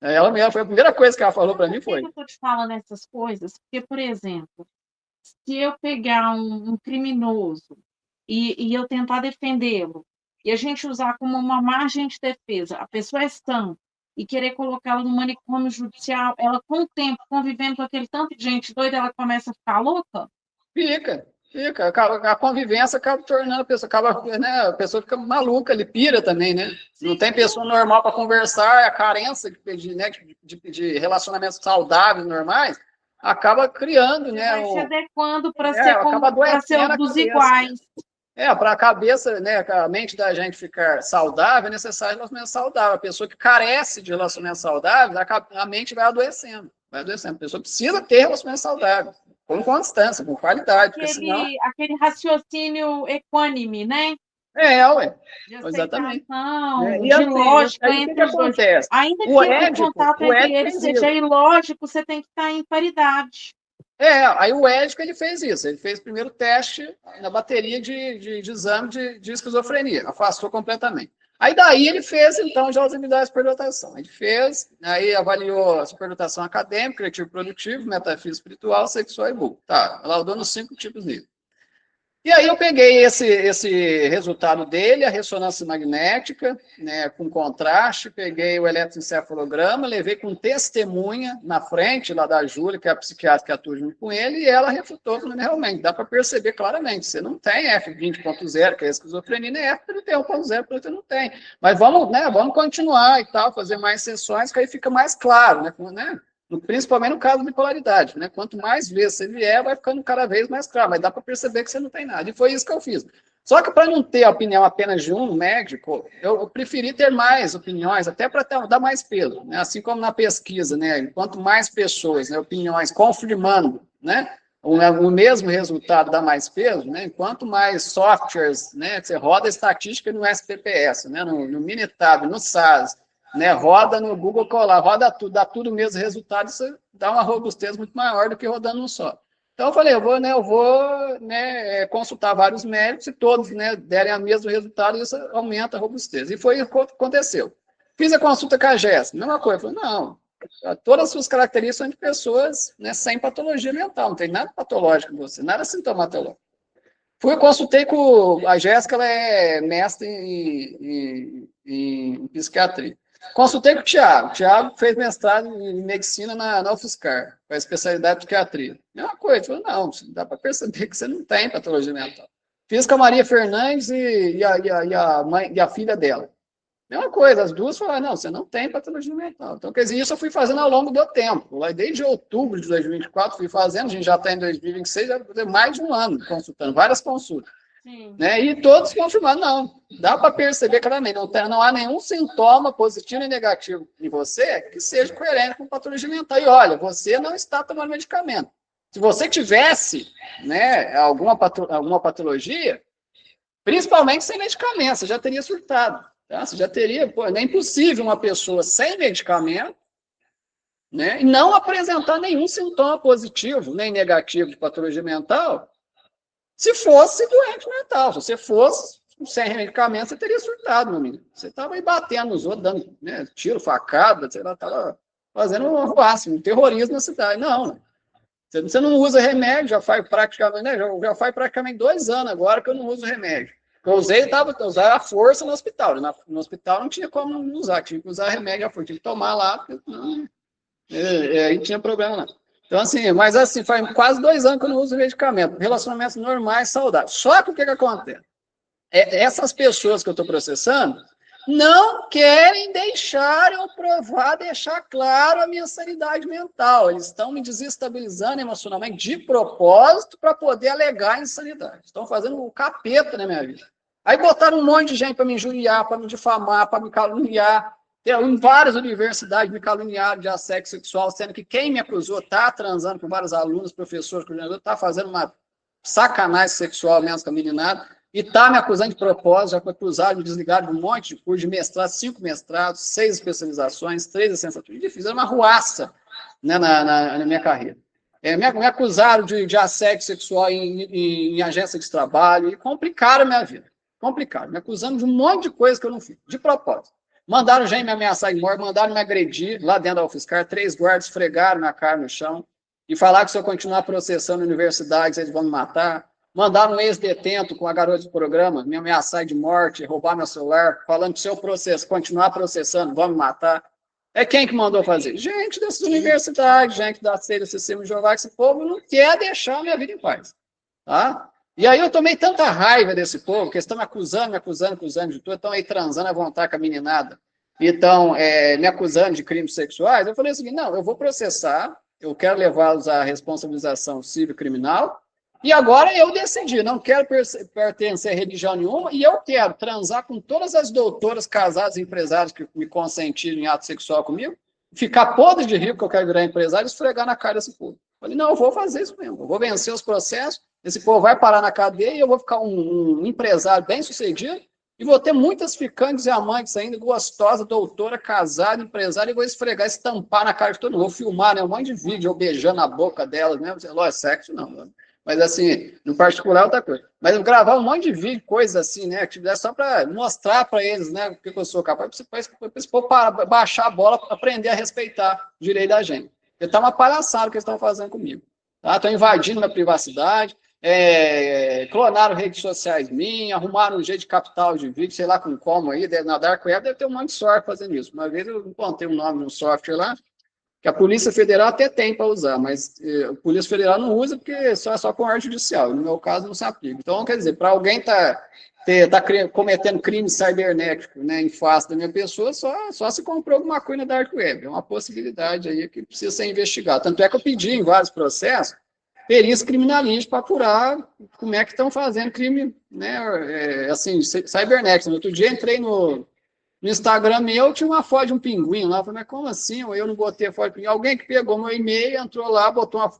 Ela mesma, foi a primeira coisa que ela falou para mim, foi.
Por que eu estou te falando essas coisas? Porque, por exemplo, se eu pegar um criminoso e eu tentar defendê-lo, e a gente usar como uma margem de defesa, a pessoa é sã, e querer colocá-la no manicômio judicial, ela com o tempo, convivendo com aquele tanto de gente doida, ela começa a ficar louca?
Fica. A convivência acaba tornando a pessoa fica maluca, ele pira também, né? Sim. Não tem pessoa normal para conversar, a carência de relacionamentos saudáveis, normais, acaba criando, né?
Vai se adequando para ser dos iguais.
Para a cabeça, né, a mente da gente ficar saudável, é necessário relacionamento saudável. A pessoa que carece de relacionamento saudável, a mente vai adoecendo. A pessoa precisa ter relacionamento saudável, com constância, com qualidade.
Aquele raciocínio equânime, né?
Ué.
De
Exatamente.
De lógica entre os dois.
Acontece?
Ainda que o contato entre eles seja ilógico, você tem que estar em paridade.
Aí o Édico ele fez isso, ele fez o primeiro teste na bateria de exame de esquizofrenia, afastou completamente. Aí daí ele fez, então, já as habilidades de superdotação. Ele fez, aí avaliou a superdotação acadêmica, criativo produtivo, metafísico espiritual, sexual e bulbo. Tá, laudou nos 5 tipos dele. E aí eu peguei esse resultado dele, a ressonância magnética, né, com contraste, peguei o eletroencefalograma, levei com testemunha na frente lá da Júlia, que é a psiquiatra que atua junto com ele, e ela refutou, falando, realmente, dá para perceber claramente, você não tem F20.0, que é a esquizofrenia, nem F31.0, porque você não tem. Mas vamos continuar e tal, fazer mais sessões, que aí fica mais claro, né? Principalmente no caso de bipolaridade, né? Quanto mais vezes você vier, vai ficando cada vez mais claro, mas dá para perceber que você não tem nada. E foi isso que eu fiz. Só que para não ter a opinião apenas de um médico, eu preferi ter mais opiniões, até para dar mais peso, né? Assim como na pesquisa, né? Quanto mais pessoas, né, opiniões confirmando, né, o mesmo resultado dá mais peso, né? Quanto mais softwares, né? Você roda a estatística no SPPS, né? No Minitab, no SAS, né? Roda no Google Colab, roda tudo, dá tudo o mesmo resultado, isso dá uma robustez muito maior do que rodando um só. Então eu falei, eu vou consultar vários médicos e todos, né, derem o mesmo resultado e isso aumenta a robustez. E foi o que aconteceu. Fiz a consulta com a Jéssica, mesma coisa. Falei, não, todas as suas características são de pessoas, né, sem patologia mental, não tem nada patológico em você, nada sintomatológico. Consultei com a Jéssica, ela é mestre em psiquiatria. Consultei com o Thiago. O Thiago fez mestrado em medicina na UFSCar, com a especialidade de psiquiatria. Mesma coisa. Falei, não, dá para perceber que você não tem patologia mental. Fiz com a Maria Fernandes e a filha dela. Mesma coisa, as duas falaram, não, você não tem patologia mental. Então, quer dizer, isso eu fui fazendo ao longo do tempo. Lá desde outubro de 2024, fui fazendo, a gente já está em 2026, já vai mais de um ano consultando, várias consultas. Né? E todos confirmaram, não, dá para perceber claramente, não há nenhum sintoma positivo e negativo em você que seja coerente com patologia mental. E olha, você não está tomando medicamento. Se você tivesse, né, alguma patologia, principalmente sem medicamento, você já teria surtado. Tá? Você já teria, é impossível uma pessoa sem medicamento, né, e não apresentar nenhum sintoma positivo nem negativo de patologia mental, se fosse doente mental. Se você fosse sem medicamento, você teria surtado, meu amigo. Você estava aí batendo nos outros, dando, né, tiro, facada, você estava fazendo um arruaço, um terrorismo na cidade. Não, você não usa remédio, já faz praticamente, né, já faz praticamente 2 anos agora que eu não uso remédio. Eu usava a força no hospital. No hospital não tinha como não usar, tinha que usar remédio, tinha que tomar lá, aí tinha problema lá. Então, assim, mas assim, faz quase 2 anos que eu não uso medicamento. Relacionamentos normais, saudáveis. Só que o que acontece? Essas pessoas que eu estou processando não querem deixar eu provar, deixar claro a minha sanidade mental. Eles estão me desestabilizando emocionalmente de propósito para poder alegar insanidade. Estão fazendo um capeta na minha vida. Aí botaram um monte de gente para me injuriar, para me difamar, para me caluniar. Em várias universidades me caluniaram de assédio sexual, sendo que quem me acusou está transando com vários alunos, professores, coordenadores, está fazendo uma sacanagem sexual mesmo com a meninada, e está me acusando de propósito, já foi acusado, me desligaram de um monte de curso de mestrado, 5 mestrados, 6 especializações, 3 licenciaturas, e fizeram uma ruaça, né, na minha carreira. Me acusaram de assédio sexual em agência de trabalho, e complicaram a minha vida. Complicaram, me acusando de um monte de coisa que eu não fiz, de propósito. Mandaram gente me ameaçar de morte, mandaram me agredir lá dentro da UFSCar, 3 guardas esfregaram minha cara no chão e falaram que se eu continuar processando universidades, eles vão me matar. Mandaram um ex-detento com a garota do programa me ameaçar de morte, roubar meu celular, falando que se eu continuar processando, vão me matar. É quem que mandou fazer? Gente dessas universidades, gente da Ceia do Sistema de Jeová, que esse povo não quer deixar a minha vida em paz. Tá? E aí eu tomei tanta raiva desse povo, que eles estão me acusando de tudo, estão aí transando à vontade com a meninada, e estão me acusando de crimes sexuais. Eu falei assim, não, eu vou processar, eu quero levá-los à responsabilização civil criminal, e agora eu decidi, não quero pertencer a religião nenhuma, e eu quero transar com todas as doutoras, casadas, empresários que me consentiram em ato sexual comigo, ficar podre de rico, que eu quero virar empresário, e esfregar na cara desse povo. Eu falei, não, eu vou fazer isso mesmo, eu vou vencer os processos, esse povo vai parar na cadeia e eu vou ficar um empresário bem-sucedido e vou ter muitas ficantes e amantes ainda, gostosa, doutora, casada, empresária, e vou esfregar, estampar na cara de todo mundo. Vou filmar, né, um monte de vídeo, eu beijando a boca delas, né? Lógico, sexo não, mas assim, no particular, outra coisa. Mas eu gravar um monte de vídeo, coisas assim, né, que só para mostrar para eles, né, o que eu sou capaz, para esse povo baixar a bola, aprender a respeitar o direito da gente. Porque tá uma palhaçada que eles estão fazendo comigo. Tá? Estão invadindo minha privacidade, clonaram redes sociais minhas, arrumaram um jeito de capital de vídeo, sei lá como aí, na Dark Web deve ter um monte de software fazendo isso. Uma vez eu encontrei o nome de um software lá, que a Polícia Federal até tem para usar, mas a Polícia Federal não usa porque é só com arte judicial, no meu caso não se aplica. Então, quer dizer, para alguém tá cometendo crime cibernético, né, em face da minha pessoa, só se comprou alguma coisa na Dark Web. É uma possibilidade aí que precisa ser investigada. Tanto é que eu pedi em vários processos perícia criminalística para apurar como é que estão fazendo crime, né, assim, cibernético. No outro dia entrei no No Instagram meu tinha uma foto de um pinguim lá. Eu falei, mas como assim? Eu não botei a foto de pinguim. Alguém que pegou meu e-mail, entrou lá,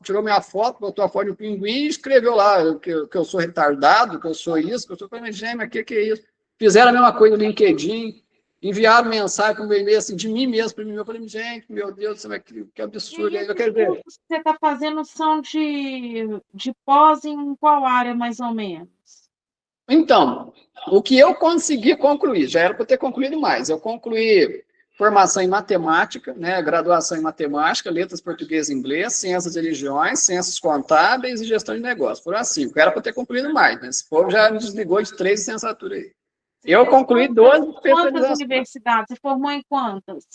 tirou minha foto, botou a foto de um pinguim e escreveu lá que eu sou retardado, que eu sou isso, que eu sou planejamento, mas que é isso? Fizeram a mesma coisa no LinkedIn, enviaram mensagem para o meu e-mail assim, de mim mesmo, para mim. Eu falei, gente, meu Deus, que absurdo.
E
Eu
esses
quero dizer,
cursos que você está fazendo são de pós em qual área, mais ou menos?
então, o que eu consegui concluir, já era para ter concluído mais, eu concluí formação em matemática, né, graduação em matemática, letras português e inglês, ciências de religiões, ciências contábeis e gestão de negócios. Foram as 5. Era para ter concluído mais, mas esse povo já me desligou de 3 licenciaturas aí. Eu concluí 12
Quantas
especializações.
universidades? Você formou em quantas?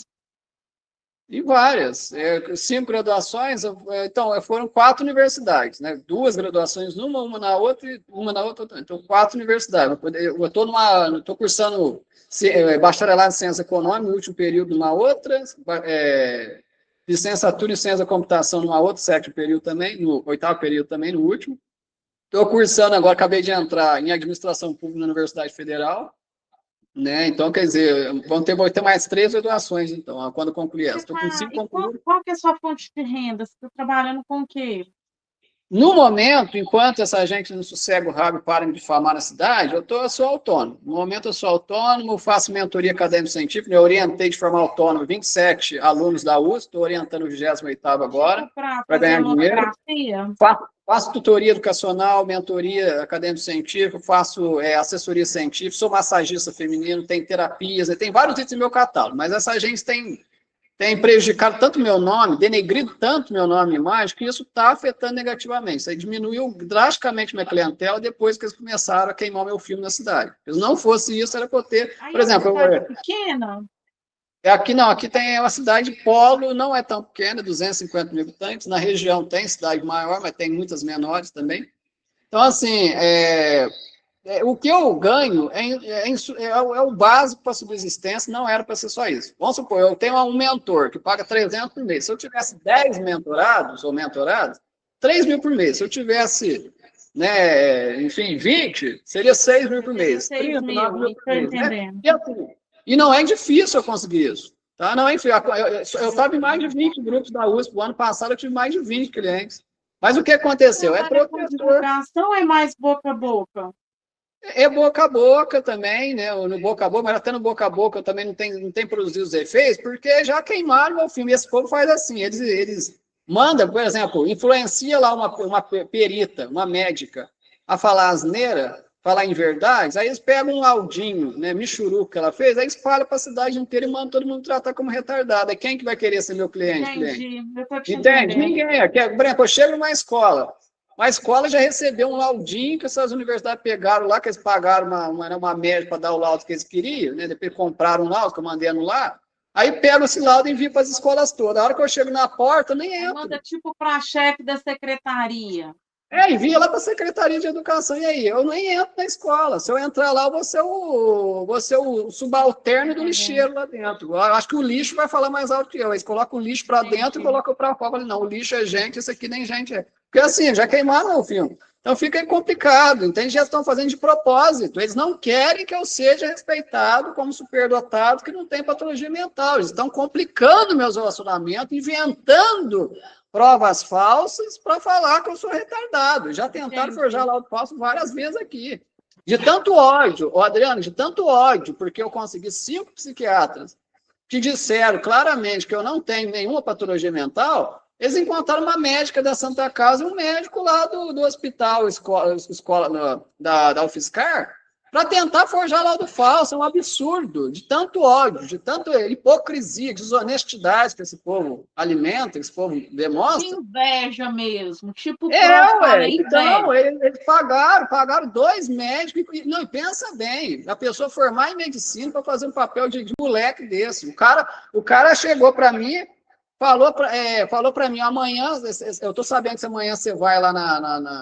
E várias, 5 graduações, então foram 4 universidades, né? 2 graduações uma na outra e uma na outra. Então 4 universidades. Eu estou cursando bacharelado em ciência econômica no último período numa outra, licenciatura em ciência da computação numa outra, 7º período também, no 8º período também, no último. Estou cursando agora, acabei de entrar em administração pública na Universidade Federal. Né? Então, quer dizer, vão ter mais 3 graduações, então, quando concluir essa. Estou com 5 concluídas.
Qual que é a sua fonte de renda? Você está trabalhando com o quê?
No momento, enquanto essa gente não sossega o rabo e para de difamar na cidade, eu sou autônomo. No momento, eu sou autônomo, faço mentoria acadêmico-científica, eu orientei de forma autônoma 27 alunos da USP, estou orientando o 28º agora, para ganhar dinheiro. Faço tutoria educacional, mentoria acadêmico-científica, faço assessoria científica, sou massagista feminino, tem terapias, tem vários itens no meu catálogo, mas essa gente tem prejudicado tanto meu nome, denegrido tanto meu nome e imagem, que isso está afetando negativamente. Isso aí diminuiu drasticamente minha clientela depois que eles começaram a queimar meu filme na cidade. Se não fosse isso, era para eu ter... Por exemplo...
É uma cidade pequena?
Aqui não, aqui tem uma cidade polo, não é tão pequena, 250 mil habitantes. Na região tem cidade maior, mas tem muitas menores também. Então, assim, o que eu ganho é o básico para a subsistência, não era para ser só isso. Vamos supor, eu tenho um mentor que paga 300 por mês. Se eu tivesse 10 mentorados ou mentoradas, 3 mil por mês. Se eu tivesse, né, enfim, 20, seria 6 mil por mês.
6 mil,
9 mil por mês.
entendendo.
Né? E não é difícil eu conseguir isso. Tá? Não é difícil. Eu estava em mais de 20 grupos da USP. O ano passado eu tive mais de 20 clientes. Mas o que aconteceu? É professor.
Divulgação é mais boca a boca?
É boca a boca também, né? No boca a boca, mas até no boca a boca eu também não tem produzido os efeitos, porque já queimaram meu filme. Esse povo faz assim, eles mandam, por exemplo, influencia lá uma perita, uma médica, a falar asneira, falar em verdades, aí eles pegam um laudinho, né, michuruco que ela fez, aí espalha para a cidade inteira e mandam todo mundo tratar como retardado. É quem que vai querer ser meu cliente?
Entendi, eu tô te
Entende?
entendendo.
Ninguém. Por exemplo, eu chego numa escola, a escola já recebeu um laudinho que essas universidades pegaram lá, que eles pagaram uma média para dar o laudo que eles queriam, né? Depois compraram um laudo que eu mandei anular. Aí pegam esse laudo e enviam para as escolas todas. A hora que eu chego na porta, eu nem entro.
Manda tipo para a chefe da secretaria.
Envia lá para a Secretaria de Educação. E aí, eu nem entro na escola. Se eu entrar lá, eu vou ser o subalterno do lixeiro lá dentro. Eu acho que o lixo vai falar mais alto que eu. Eles colocam o lixo para dentro e colocam para fora. Eu falei, não, o lixo é gente, isso aqui nem gente é. Porque assim, já queimaram o filme. Então fica complicado, entende? Já estão fazendo de propósito. Eles não querem que eu seja respeitado como superdotado que não tem patologia mental. Eles estão complicando meus relacionamentos, inventando provas falsas para falar que eu sou retardado. Já tentaram forjar laudo falso várias vezes aqui. De tanto ódio, Adriano, de tanto ódio, porque eu consegui 5 psiquiatras que disseram claramente que eu não tenho nenhuma patologia mental, eles encontraram uma médica da Santa Casa e um médico lá do hospital, escola da UFSCar, para tentar forjar laudo falso. É um absurdo, de tanto ódio, de tanta hipocrisia, desonestidade que esse povo alimenta, que esse povo demonstra.
De inveja mesmo, tipo...
Então, eles pagaram 2 médicos, e pensa bem, a pessoa formar em medicina para fazer um papel de moleque desse. O cara chegou para mim, falou para mim, amanhã, eu estou sabendo que amanhã você vai lá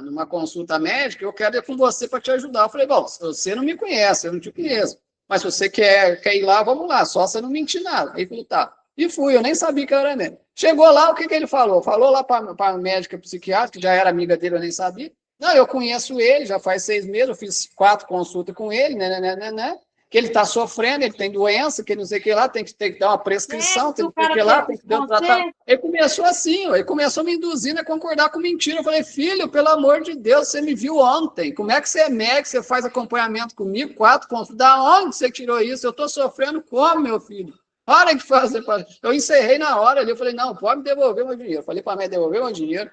numa consulta médica, eu quero ir com você para te ajudar. Eu falei, bom, você não me conhece, eu não te conheço, mas se você quer ir lá, vamos lá, só você não mentir nada. Aí ele falou, tá. E fui, eu nem sabia que eu era médico. Chegou lá, o que ele falou? Falou lá para a médica psiquiatra, que já era amiga dele, eu nem sabia. Não, eu conheço ele, já faz 6 meses, eu fiz 4 consultas com ele, né? que ele está sofrendo, ele tem doença, que não sei o que lá, tem que dar uma prescrição, tem que ter que lá, tem que dar um tratamento. Ele começou assim, ele começou me induzindo a concordar com mentira. Eu falei, filho, pelo amor de Deus, você me viu ontem, como é que você é médico, você faz acompanhamento comigo, 4 consultas, da onde você tirou isso? Eu estou sofrendo como, meu filho? Para de fazer. Eu encerrei na hora ali, eu falei, não, pode me devolver meu dinheiro. Eu falei para a médica devolver meu dinheiro,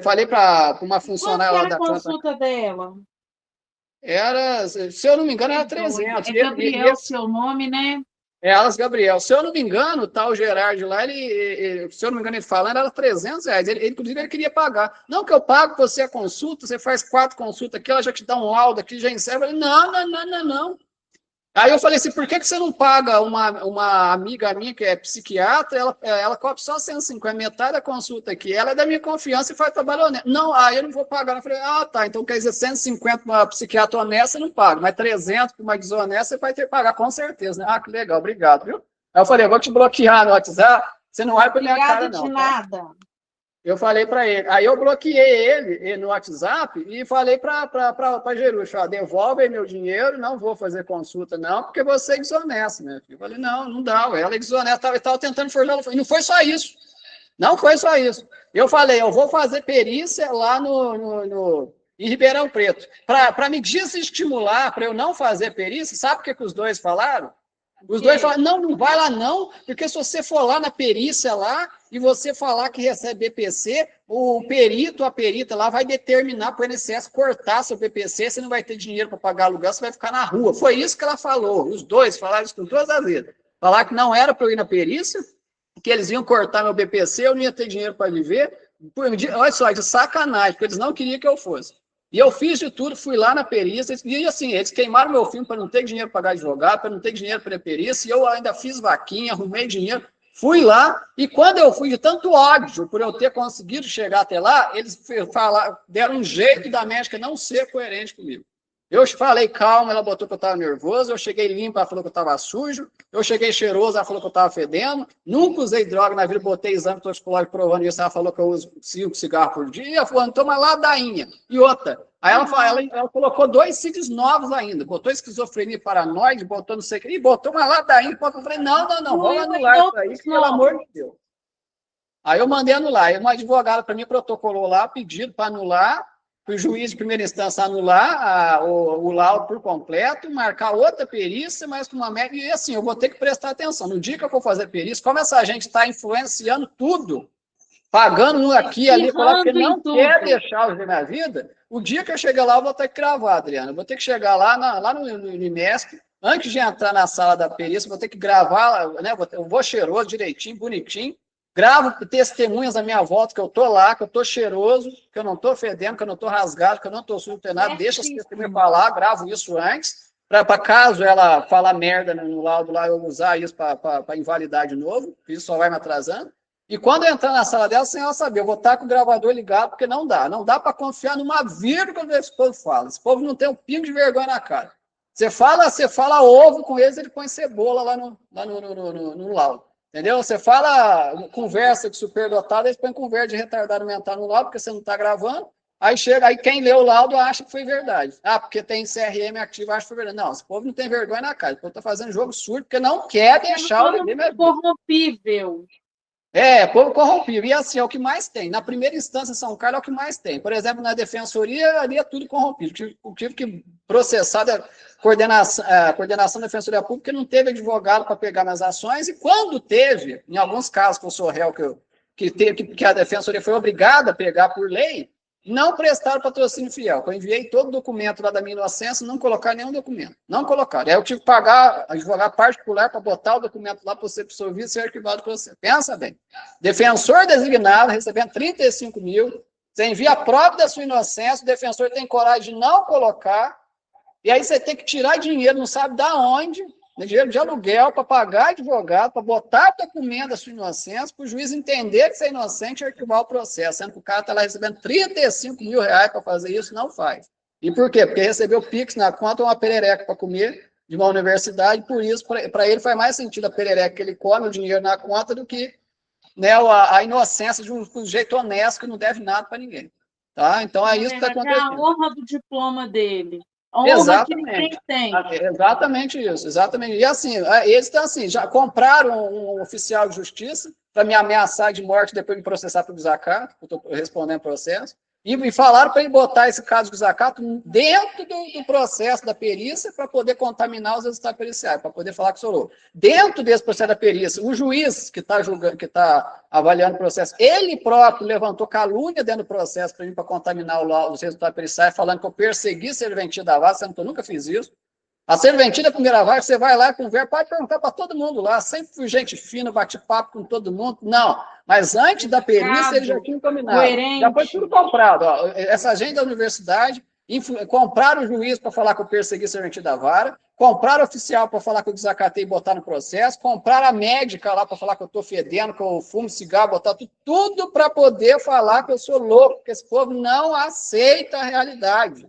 falei para uma funcionária lá da
planta. Quanto era a consulta dela?
Era, se eu não me engano, era 300.
É Gabriel, seu nome, né?
É Alas Gabriel. Se eu não me engano, o tal Gerard lá, se eu não me engano, ele falando, era R$300. Inclusive, ele queria pagar. Não que eu pago você a consulta, você faz 4 consultas aqui, ela já te dá um laudo aqui, já encerra. Eu falei, não. Aí eu falei assim, por que você não paga uma amiga minha que é psiquiatra, ela cobra só 150, metade da consulta aqui, ela é da minha confiança e faz trabalho honesto. Não, aí eu não vou pagar. Eu falei, tá, então quer dizer 150 para uma psiquiatra honesta, eu não pago, mas 300 para uma desonesta, você vai ter que pagar com certeza, né? Que legal, obrigado, viu? Aí eu falei, eu vou te bloquear no WhatsApp, você não vai para minha cara não.
Obrigada de nada.
Eu falei para ele, aí eu bloqueei ele no WhatsApp e falei para Jerusalém, devolve aí meu dinheiro, não vou fazer consulta não, porque você é desonesto, né? Eu falei, não dá, ela é desonesta, estava tentando forjar ela. E não foi só isso, não foi só isso. Eu falei, eu vou fazer perícia lá em Ribeirão Preto. Para me desestimular, para eu não fazer perícia, sabe o que os dois falaram? Os dois falaram, não vai lá não, porque se você for lá na perícia lá e você falar que recebe BPC, o perito, a perita lá vai determinar para o INSS cortar seu BPC, você não vai ter dinheiro para pagar aluguel, você vai ficar na rua. Foi isso que ela falou, os dois falaram isso com todas as vezes. Falaram que não era para eu ir na perícia, que eles iam cortar meu BPC, eu não ia ter dinheiro para viver. Olha só, de sacanagem, porque eles não queriam que eu fosse. E eu fiz de tudo, fui lá na perícia, e assim, eles queimaram meu filme para não ter dinheiro para pagar advogado, para não ter dinheiro para a perícia, e eu ainda fiz vaquinha, arrumei dinheiro, fui lá, e quando eu fui de tanto ódio por eu ter conseguido chegar até lá, eles deram um jeito da médica não ser coerente comigo. Eu falei calma, ela botou que eu estava nervoso, eu cheguei limpo, ela falou que eu estava sujo, eu cheguei cheiroso, ela falou que eu estava fedendo, nunca usei droga na vida, botei exame toxicológico provando isso, ela falou que eu uso 5 cigarros por dia, ela falou, toma ladainha. E outra, aí ela colocou 2 CIDs novos ainda, botou esquizofrenia paranoide, botou não sei o que, e botou uma ladainha, eu falei, não, vamos anular isso aí, pelo amor de Deus. Aí eu mandei anular, aí uma advogada para mim protocolou lá, pedido para anular, o juiz de primeira instância anular o laudo por completo, marcar outra perícia, mas com uma média, e assim, eu vou ter que prestar atenção. No dia que eu for fazer perícia, como essa gente está influenciando tudo, pagando aqui, ali, porque não quer deixar eu viver minha vida, o dia que eu chegar lá, eu vou ter que gravar, Adriana. Eu vou ter que chegar lá no IMESC, antes de entrar na sala da perícia, vou ter que gravar, né? Eu vou cheiroso, direitinho, bonitinho, gravo testemunhas à minha volta, que eu tô lá, que eu tô cheiroso, que eu não tô fedendo, que eu não tô rasgado, que eu não tô sujo, não nada, deixa as testemunhas falar, gravo isso antes, para caso ela falar merda no laudo lá, eu usar isso para invalidar de novo, isso só vai me atrasando. E quando eu entrar na sala dela, sem ela saber, eu vou estar com o gravador ligado, porque não dá para confiar numa vírgula que esse povo fala. Esse povo não tem um pingo de vergonha na cara. Você fala ovo com eles, ele põe cebola lá no laudo. Entendeu? Você fala conversa de superdotado, eles põem conversa de retardado mental no laudo, porque você não está gravando. Aí chega, aí quem lê o laudo acha que foi verdade. Porque tem CRM ativo, acha que foi verdade. Não, esse povo não tem vergonha na cara. O povo está fazendo jogo surdo, porque não quer deixar o bebê mesmo.
Corrompível.
Povo corrompido. E assim, é o que mais tem. Na primeira instância, São Carlos é o que mais tem. Por exemplo, na defensoria, ali é tudo corrompido. Tive que processar a coordenação da Defensoria Pública, não teve advogado para pegar minhas ações, e quando teve, em alguns casos que eu sou réu, que a Defensoria foi obrigada a pegar por lei, não prestaram patrocínio fiel. Eu enviei todo o documento lá da minha inocência, não colocaram nenhum documento. Não colocaram. Aí eu tive que pagar advogado particular para botar o documento lá para você absorver e ser arquivado para você. Pensa bem. Defensor designado, recebendo 35 mil, você envia a prova da sua inocência, o defensor tem coragem de não colocar, e aí você tem que tirar dinheiro, não sabe de onde, dinheiro de aluguel, para pagar advogado, para botar documento da sua inocência, para o juiz entender que você é inocente e arquivar o processo, sendo que o cara está lá recebendo 35 mil reais para fazer isso, não faz. E por quê? Porque recebeu Pix na conta uma perereca para comer de uma universidade, por isso, para ele faz mais sentido a perereca que ele come o dinheiro na conta do que, né, a inocência de um jeito honesto que não deve nada para ninguém. Tá? Então é isso que está acontecendo.
A honra do diploma dele. honra de quem tem.
Exatamente isso, exatamente. E assim, eles estão assim, já compraram um oficial de justiça para me ameaçar de morte depois me processar por desacato, eu estou respondendo processo, e falaram para ele botar esse caso de desacato dentro do processo da perícia para poder contaminar os resultados periciais, para poder falar que sou louco. Dentro desse processo da perícia, o juiz que está julgando, que está avaliando o processo, ele próprio levantou calúnia dentro do processo para contaminar os resultados periciais, falando que eu persegui serventia da vara, sendo que eu nunca fiz isso. A serventia da primeira vara, você vai lá, conversa, pode perguntar para todo mundo lá, sempre fui gente fina, bate papo com todo mundo. Não, mas antes da perícia, eles já tinham combinado.
Coerente.
Já foi tudo comprado. Ó. Essa gente da universidade compraram o juiz para falar que eu persegui serventia da vara, compraram o oficial para falar que eu desacatei e botar no processo, compraram a médica lá para falar que eu estou fedendo, que eu fumo cigarro, botar tudo para poder falar que eu sou louco, porque esse povo não aceita a realidade.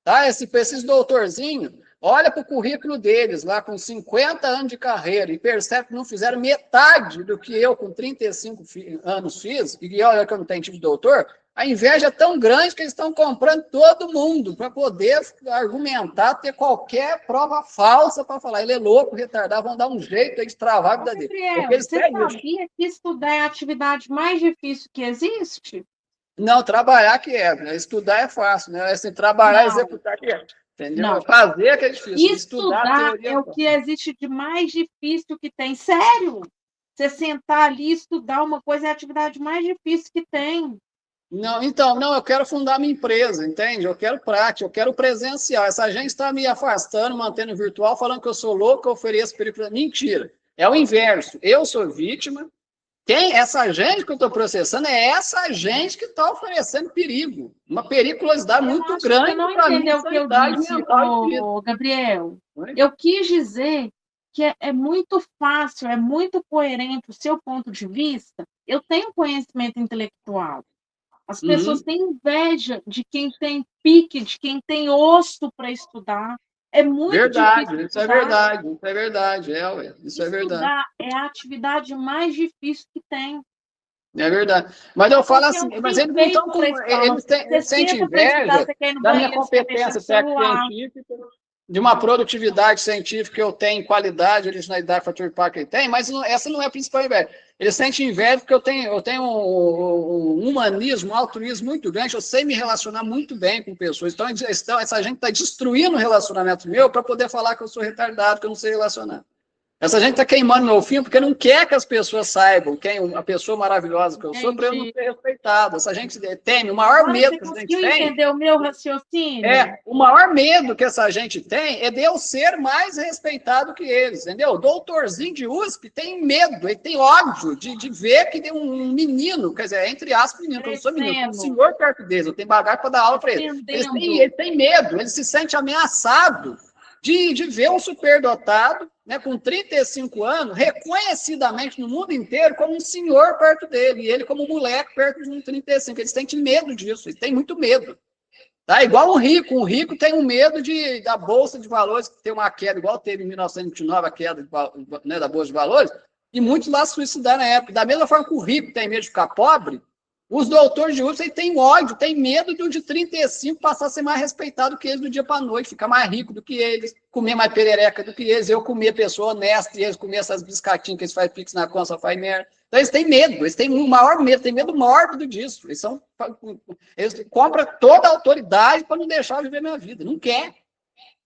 Tá? Esses doutorzinhos, olha para o currículo deles, lá com 50 anos de carreira, e percebe que não fizeram metade do que eu, com 35 anos, fiz, e olha que eu não tenho tipo de doutor, a inveja é tão grande que eles estão comprando todo mundo para poder argumentar, ter qualquer prova falsa para falar. Ele é louco, retardado, vão dar um jeito de travar a vida dele.
Gabriel, você sabia que estudar é a atividade mais difícil que existe?
Não, trabalhar que é, né? Estudar é fácil, né? Assim, trabalhar, executar que é. Entendeu?
Não.
Fazer que é difícil.
Estudar é o que existe de mais difícil que tem. Sério! Você sentar ali e estudar uma coisa é a atividade mais difícil que tem.
Não, então, não, eu quero fundar minha empresa, entende? Eu quero prática, eu quero presencial. Essa gente está me afastando, mantendo virtual, falando que eu sou louco, que eu ofereço perigo. Mentira. É o inverso. Eu sou vítima. Essa gente que eu estou processando é essa gente que está oferecendo perigo. Uma periculosidade muito grande.
Você não entendeu o que eu disse, Gabriel. Eu quis dizer que é muito fácil, é muito coerente o seu ponto de vista. Eu tenho conhecimento intelectual. As pessoas têm inveja de quem tem pique, de quem tem osso para estudar. É muito difícil.
Isso é verdade, isso é verdade. Isso é verdade.
Estudar é a atividade mais difícil que tem.
É verdade. Mas eu falo assim, mas eles não estão com. Eles sentem inveja da minha competência técnico-científica, de uma produtividade científica que eu tenho, qualidade, originalidade, fator que ele tem, mas essa não é a principal inveja. Eles sentem inveja porque eu tenho um humanismo, um altruísmo muito grande, eu sei me relacionar muito bem com pessoas. Então, essa gente está destruindo o relacionamento meu para poder falar que eu sou retardado, que eu não sei relacionar. Essa gente está queimando meu filme porque não quer que as pessoas saibam quem a pessoa maravilhosa que eu sou para eu não ser respeitado. Essa gente teme, o maior medo que a gente tem...
entendeu o meu raciocínio?
O maior medo que essa gente tem é de eu ser mais respeitado que eles, entendeu? O doutorzinho de USP tem medo, ele tem ódio de ver que tem um menino, quer dizer, entre aspas, menino, eu não sou menino, eu sou um senhor perto deles, eu tenho bagagem para dar aula para eles. Ele tem medo, ele se sente ameaçado de ver um superdotado, né, com 35 anos, reconhecidamente no mundo inteiro como um senhor perto dele, e ele como um moleque perto de um 35. Eles têm medo disso, eles têm muito medo. Tá? Igual um rico tem um medo da Bolsa de Valores, que tem uma queda, igual teve em 1929, a queda né, da Bolsa de Valores, e muitos lá se suicidaram na época. Da mesma forma que o rico tem medo de ficar pobre, os doutores de USP têm ódio, têm medo do de 35 passar a ser mais respeitado que eles do dia para a noite, ficar mais rico do que eles, comer mais perereca do que eles, eu comer pessoa honesta e eles comer essas biscatinhas que eles fazem pix na conta, só faz merda. Então eles têm medo, eles têm um maior medo, têm medo mórbido disso. Eles compram toda a autoridade para não deixar eu viver minha vida, não quer.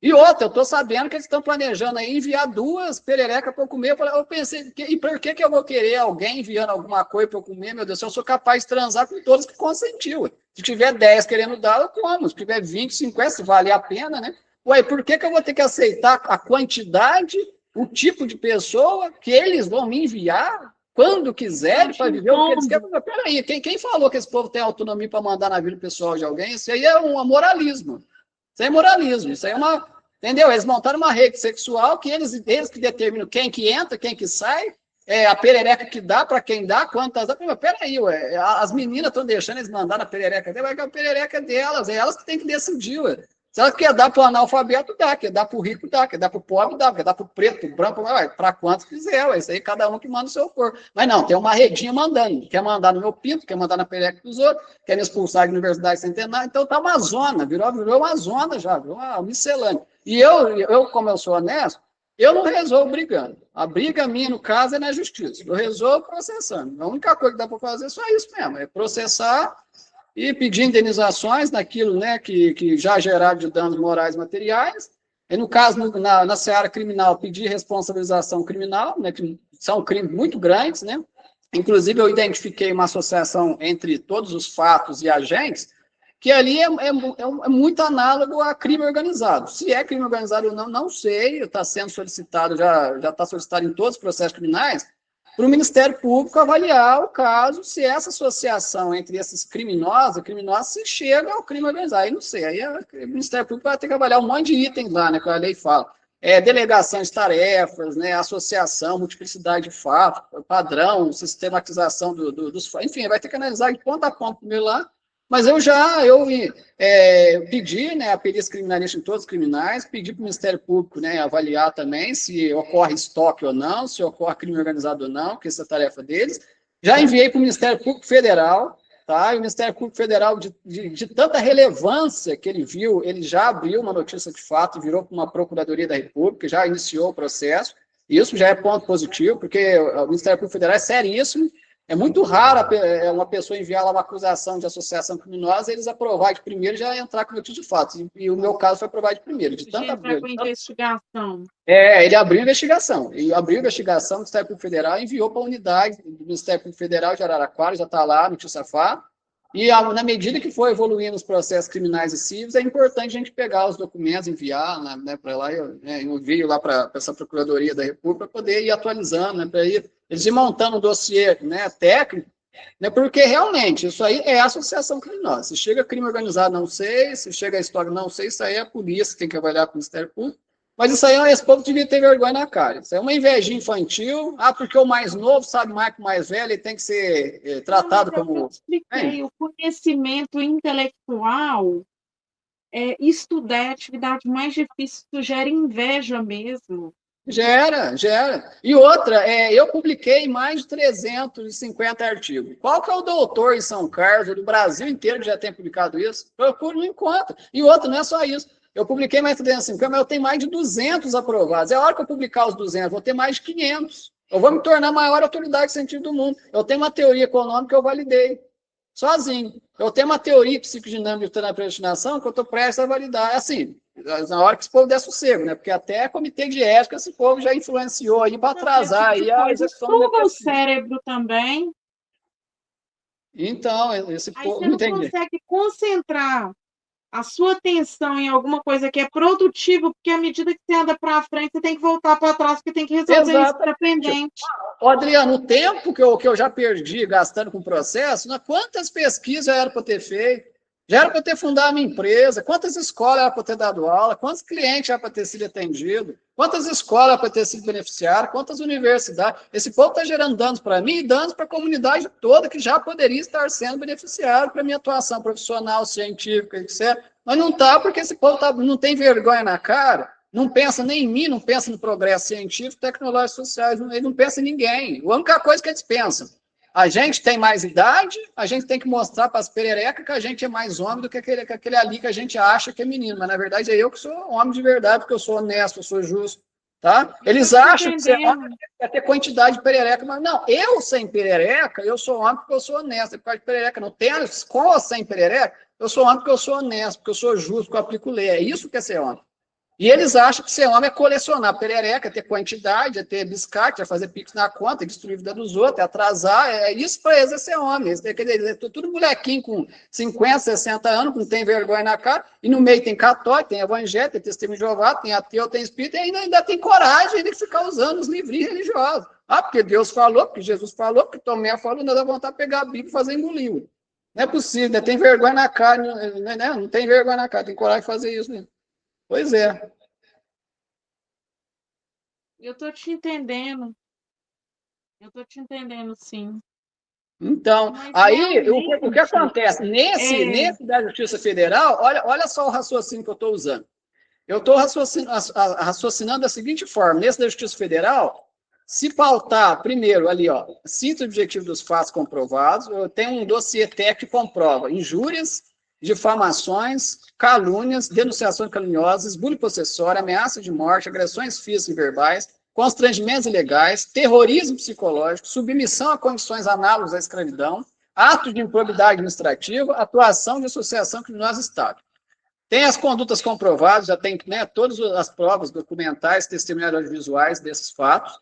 E outra, eu estou sabendo que eles estão planejando aí enviar 2 pererecas para eu comer. Eu pensei, e por que eu vou querer alguém enviando alguma coisa para eu comer? Meu Deus, eu sou capaz de transar com todos que consentiu. Se tiver 10 querendo dar, eu como. Se tiver 20, 50, se vale a pena, né? Ué, por que eu vou ter que aceitar a quantidade, o tipo de pessoa que eles vão me enviar quando quiserem para viver o que eles querem? Peraí, quem falou que esse povo tem autonomia para mandar na vida pessoal de alguém? Isso aí é um moralismo. Isso aí é moralismo. Isso aí é uma... Entendeu? Eles montaram uma rede sexual que eles que determinam quem que entra, quem que sai, a perereca que dá, para quem dá, quantas dá. Mas peraí, as meninas estão deixando eles mandar na perereca dela, a perereca é delas, é elas que têm que decidir, ué. Se ela quer dar para o analfabeto, dá. Quer dar para o rico, dá. Quer dar para o pobre, dá. Quer dar para o preto, para o branco, para quantos quiser. Ué. Isso aí cada um que manda o seu corpo. Mas não, tem uma redinha mandando. Quer mandar no meu pinto, quer mandar na perereca dos outros, quer me expulsar da Universidade Centenária. Então tá uma zona, virou uma zona já, virou uma miscelânea. E eu, como eu sou honesto, eu não resolvo brigando. A briga minha, no caso, é na justiça. Eu resolvo processando. A única coisa que dá para fazer é só isso mesmo, é processar e pedir indenizações naquilo, né, que já geraram de danos morais e materiais. E no caso, na seara criminal, pedir responsabilização criminal, né, que são crimes muito grandes, né? Inclusive, eu identifiquei uma associação entre todos os fatos e agentes, que ali é muito análogo a crime organizado. Se é crime organizado ou não, não sei, está sendo solicitado, já está solicitado em todos os processos criminais, para o Ministério Público avaliar o caso, se essa associação entre esses criminosos se chega ao crime organizado. Aí não sei, aí o Ministério Público vai ter que avaliar um monte de itens lá, né, que a lei fala. Delegação de tarefas, né, associação, multiplicidade de fatos, padrão, sistematização dos fatos, enfim, vai ter que analisar de ponta a ponta primeiro lá. Mas eu pedi, né, a perícia criminalística em todos os criminais, pedi para o Ministério Público, né, avaliar também se ocorre estoque ou não, se ocorre crime organizado ou não, que essa é a tarefa deles. Já enviei para o Ministério Público Federal, tá? E o Ministério Público Federal, de tanta relevância que ele viu, ele já abriu uma notícia de fato, virou para uma Procuradoria da República, já iniciou o processo. Isso já é ponto positivo, porque o Ministério Público Federal é seríssimo. É muito raro uma pessoa enviar lá uma acusação de associação criminosa e eles aprovar de primeiro e já entrar com notícia de fato. E o meu caso foi aprovado de primeiro. De tanta
entrar com investigação.
ele abriu investigação. E abriu investigação do Ministério Público Federal e enviou para a unidade do Ministério Público Federal de Araraquara, já está lá, notícia fato. E na medida que for evoluindo os processos criminais e civis, é importante a gente pegar os documentos, enviar, né, para lá, eu envio lá para essa Procuradoria da República para poder ir atualizando, né, para eles ir montando um dossiê, né, técnico, né, porque realmente isso aí é associação criminosa. Se chega crime organizado, não sei, se chega a história, não sei, isso aí é a polícia que tem que avaliar com o Ministério Público. Mas isso aí, esse povo devia ter vergonha na cara. Isso é uma invejinha infantil. Porque o mais novo sabe mais que o mais velho, ele tem que ser tratado como...
Eu expliquei, o conhecimento intelectual, estudar é a atividade mais difícil, isso gera inveja mesmo.
Gera. E outra, eu publiquei mais de 350 artigos. Qual que é o doutor em São Carlos, do Brasil inteiro, que já tem publicado isso? Procuro, não encontro. E outra, não é só isso. Eu publiquei mais de 350, mas eu tenho mais de 200 aprovados. É a hora que eu publicar os 200, vou ter mais de 500. Eu vou me tornar a maior autoridade científica do mundo. Eu tenho uma teoria econômica que eu validei, sozinho. Eu tenho uma teoria psicodinâmica na predestinação que eu estou prestes a validar. Assim, na hora que esse povo der sossego, né? Porque até comitê de ética esse povo já influenciou aí para atrasar aí a execução
do o cérebro também.
Então, esse povo...
Aí você não consegue concentrar a sua atenção em alguma coisa que é produtiva, porque à medida que você anda para frente, você tem que voltar para trás, porque tem que resolver isso que está pendente.
Adriano, o tempo que eu já perdi gastando com o processo, quantas pesquisas já era para ter feito? Já era para ter fundado a minha empresa, quantas escolas era para ter dado aula, quantos clientes era para ter sido atendido, quantas escolas era para ter sido beneficiado, quantas universidades. Esse povo está gerando danos para mim e danos para a comunidade toda que já poderia estar sendo beneficiado para a minha atuação profissional, científica, etc. Mas não está, porque esse povo não tem vergonha na cara, não pensa nem em mim, não pensa no progresso científico, tecnológico, sociais, ele não pensa em ninguém. A única coisa que eles pensam: a gente tem mais idade, a gente tem que mostrar para as pererecas que a gente é mais homem do que aquele ali que a gente acha que é menino. Mas, na verdade, é eu que sou homem de verdade, porque eu sou honesto, eu sou justo. Tá? Eles acham que ser homem é ter quantidade de perereca, mas não, eu sem perereca, eu sou homem porque eu sou honesto. Por causa de perereca, não tem escola sem perereca, eu sou homem porque eu sou honesto, porque eu sou justo, porque eu aplico lei. É isso que é ser homem. E eles acham que ser homem é colecionar perereca, é ter quantidade, é ter biscate, é fazer pix na conta, é destruir a vida dos outros, é atrasar. É isso para eles é ser homem. É tudo molequinho com 50, 60 anos, que não tem vergonha na cara, e no meio tem católico, tem evangélico, tem testemunho de Jeová, tem ateu, tem espírito, e ainda tem coragem de ficar usando os livrinhos religiosos. Porque Deus falou, porque Jesus falou, porque Tomé falou, não dá vontade de pegar a Bíblia e fazer engolir. Não é possível, tem vergonha na cara, né? Não tem vergonha na cara, tem coragem de fazer isso, né? Pois é.
Eu estou te entendendo. Eu estou te entendendo, sim.
Então,
Mas
aí o que
realmente,
acontece?
é,
Nesse da Justiça Federal, olha só o raciocínio que eu estou usando. Eu estou raciocinando da seguinte forma: nesse da Justiça Federal, se pautar, primeiro, ali, ó, cito o objetivo dos fatos comprovados, eu tenho um dossiê técnico que comprova injúrias, difamações, calúnias, denunciações caluniosas, esbulho possessório, ameaça de morte, agressões físicas e verbais, constrangimentos ilegais, terrorismo psicológico, submissão a condições análogas à escravidão, ato de improbidade administrativa, atuação de associação criminosa Estado. Tem as condutas comprovadas, já tem, né, todas as provas documentais, testemunhas audiovisuais desses fatos.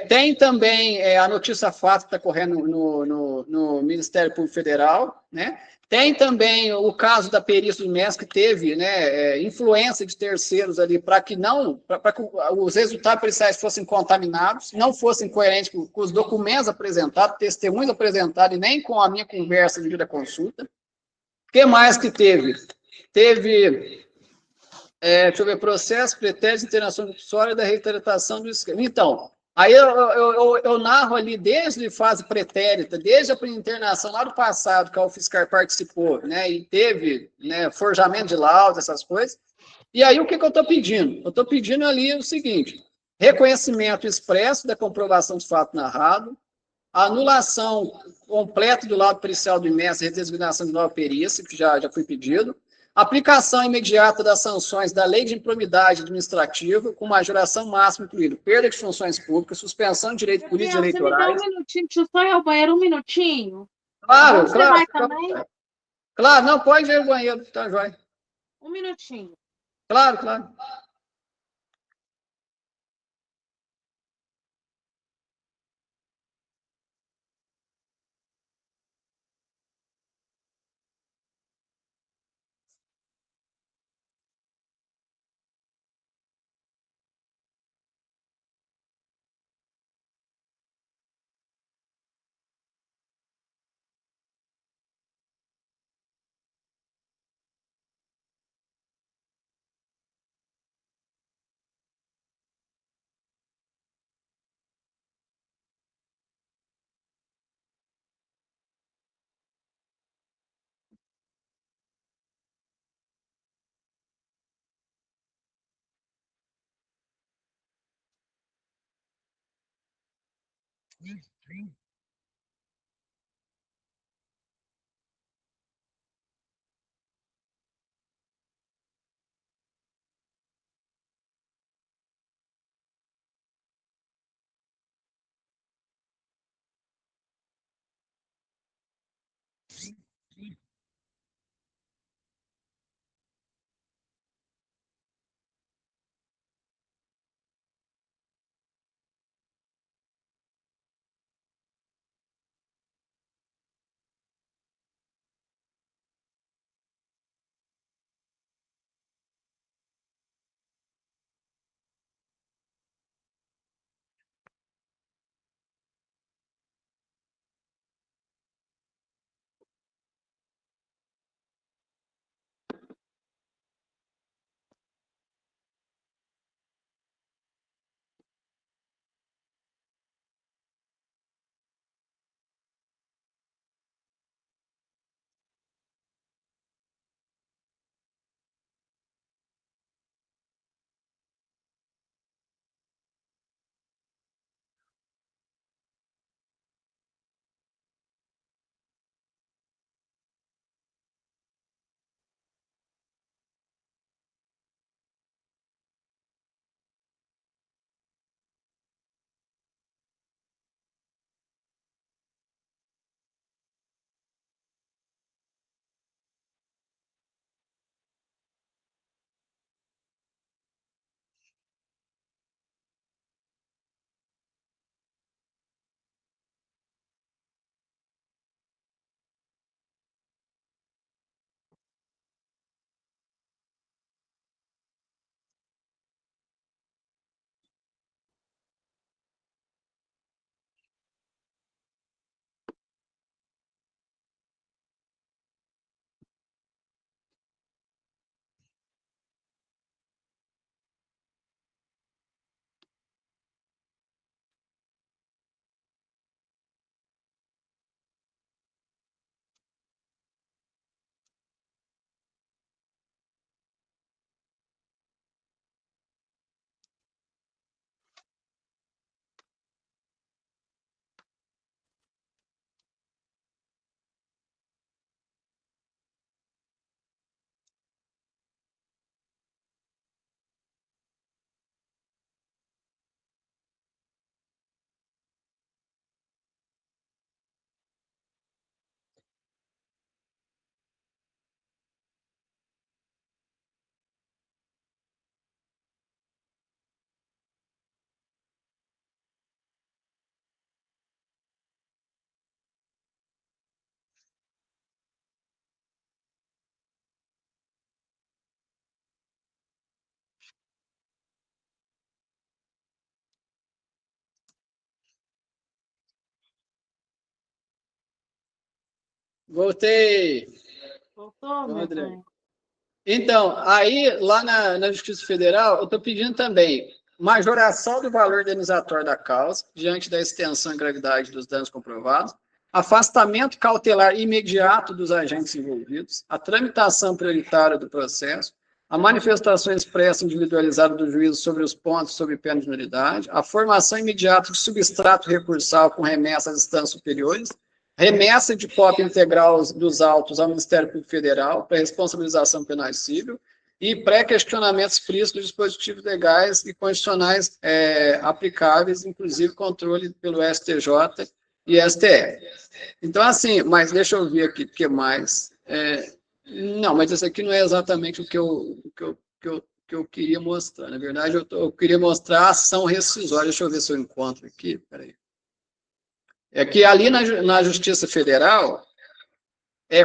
Tem também a notícia fato que está correndo no Ministério Público Federal, né? Tem também o caso da perícia do MES, que teve, né, influência de terceiros ali para que não, para que os resultados policiais fossem contaminados, não fossem coerentes com os documentos apresentados, testemunhos apresentados, e nem com a minha conversa de vida consulta. O que mais que teve? Teve, deixa eu ver, processo, pretérito, internação compulsória da reiteração do esquema. Então, aí eu narro ali desde fase pretérita, desde a internação lá do passado, que a UFSCar participou, né, e teve, né, forjamento de laudos, essas coisas. E aí o que eu estou pedindo? Eu estou pedindo ali o seguinte: reconhecimento expresso da comprovação de fato narrado, anulação completa do laudo pericial do IMES e designação de nova perícia, que já foi pedido, aplicação imediata das sanções da Lei de Improbidade Administrativa, com majoração máxima incluída perda de funções públicas, suspensão de direitos políticos
Gabriel, você me dá um
eleitorais.
minutinho, deixa eu só ir ao banheiro um minutinho, tá bom?
Claro,
Você
claro,
vai também?
claro, não, pode ir ao banheiro, tá, joia.
Um minutinho.
Claro, claro. Voltei.
Voltou, meu bem?
Então, aí, lá na Justiça Federal, eu estou pedindo também majoração do valor indenizatório da causa, diante da extensão e gravidade dos danos comprovados, afastamento cautelar imediato dos agentes envolvidos, a tramitação prioritária do processo, a manifestação expressa individualizada do juízo sobre os pontos sob pena de nulidade, a formação imediata de substrato recursal com remessa às instâncias superiores, remessa de cópia integral dos autos ao Ministério Público Federal para responsabilização penal e civil e pré-questionamento explícito dos dispositivos legais e constitucionais aplicáveis, inclusive controle pelo STJ e STF. Então, assim, mas deixa eu ver aqui o que mais. Não, mas isso aqui não é exatamente o que eu queria mostrar. Na verdade, eu queria mostrar a ação rescisória. Deixa eu ver se eu encontro aqui. Peraí. É que ali na Justiça Federal,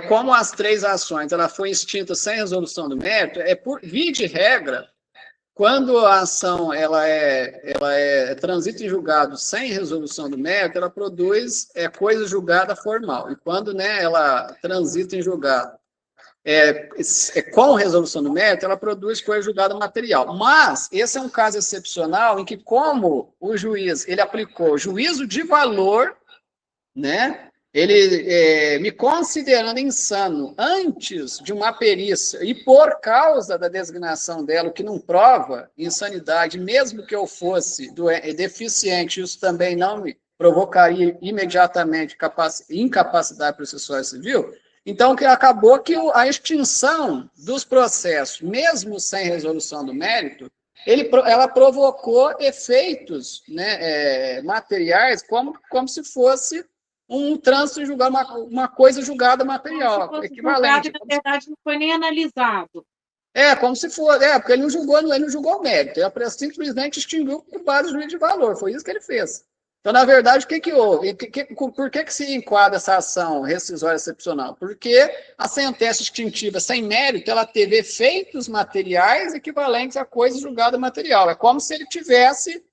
como as 3 ações ela foi extinta sem resolução do mérito, por via de regra, quando a ação ela transita em julgado sem resolução do mérito, ela produz coisa julgada formal. E quando ela transita em julgado com resolução do mérito, ela produz coisa julgada material. Mas esse é um caso excepcional em que, como o juiz ele aplicou juízo de valor, ele me considerando insano antes de uma perícia e por causa da designação dela, o que não prova insanidade, mesmo que eu fosse deficiente, isso também não me provocaria imediatamente incapacidade processual civil. Então, acabou que a extinção dos processos, mesmo sem resolução do mérito, ela provocou efeitos materiais como se fosse um trânsito julgado, uma coisa julgada material, equivalente.
Julgado, na verdade, não foi nem analisado.
Como se fosse, porque ele não julgou o mérito, ele simplesmente extinguiu com base no juízo de valor, foi isso que ele fez. Então, na verdade, o que houve? Por que se enquadra essa ação rescisória excepcional? Porque a sentença extintiva sem mérito, ela teve efeitos materiais equivalentes a coisa julgada material. É como se ele tivesse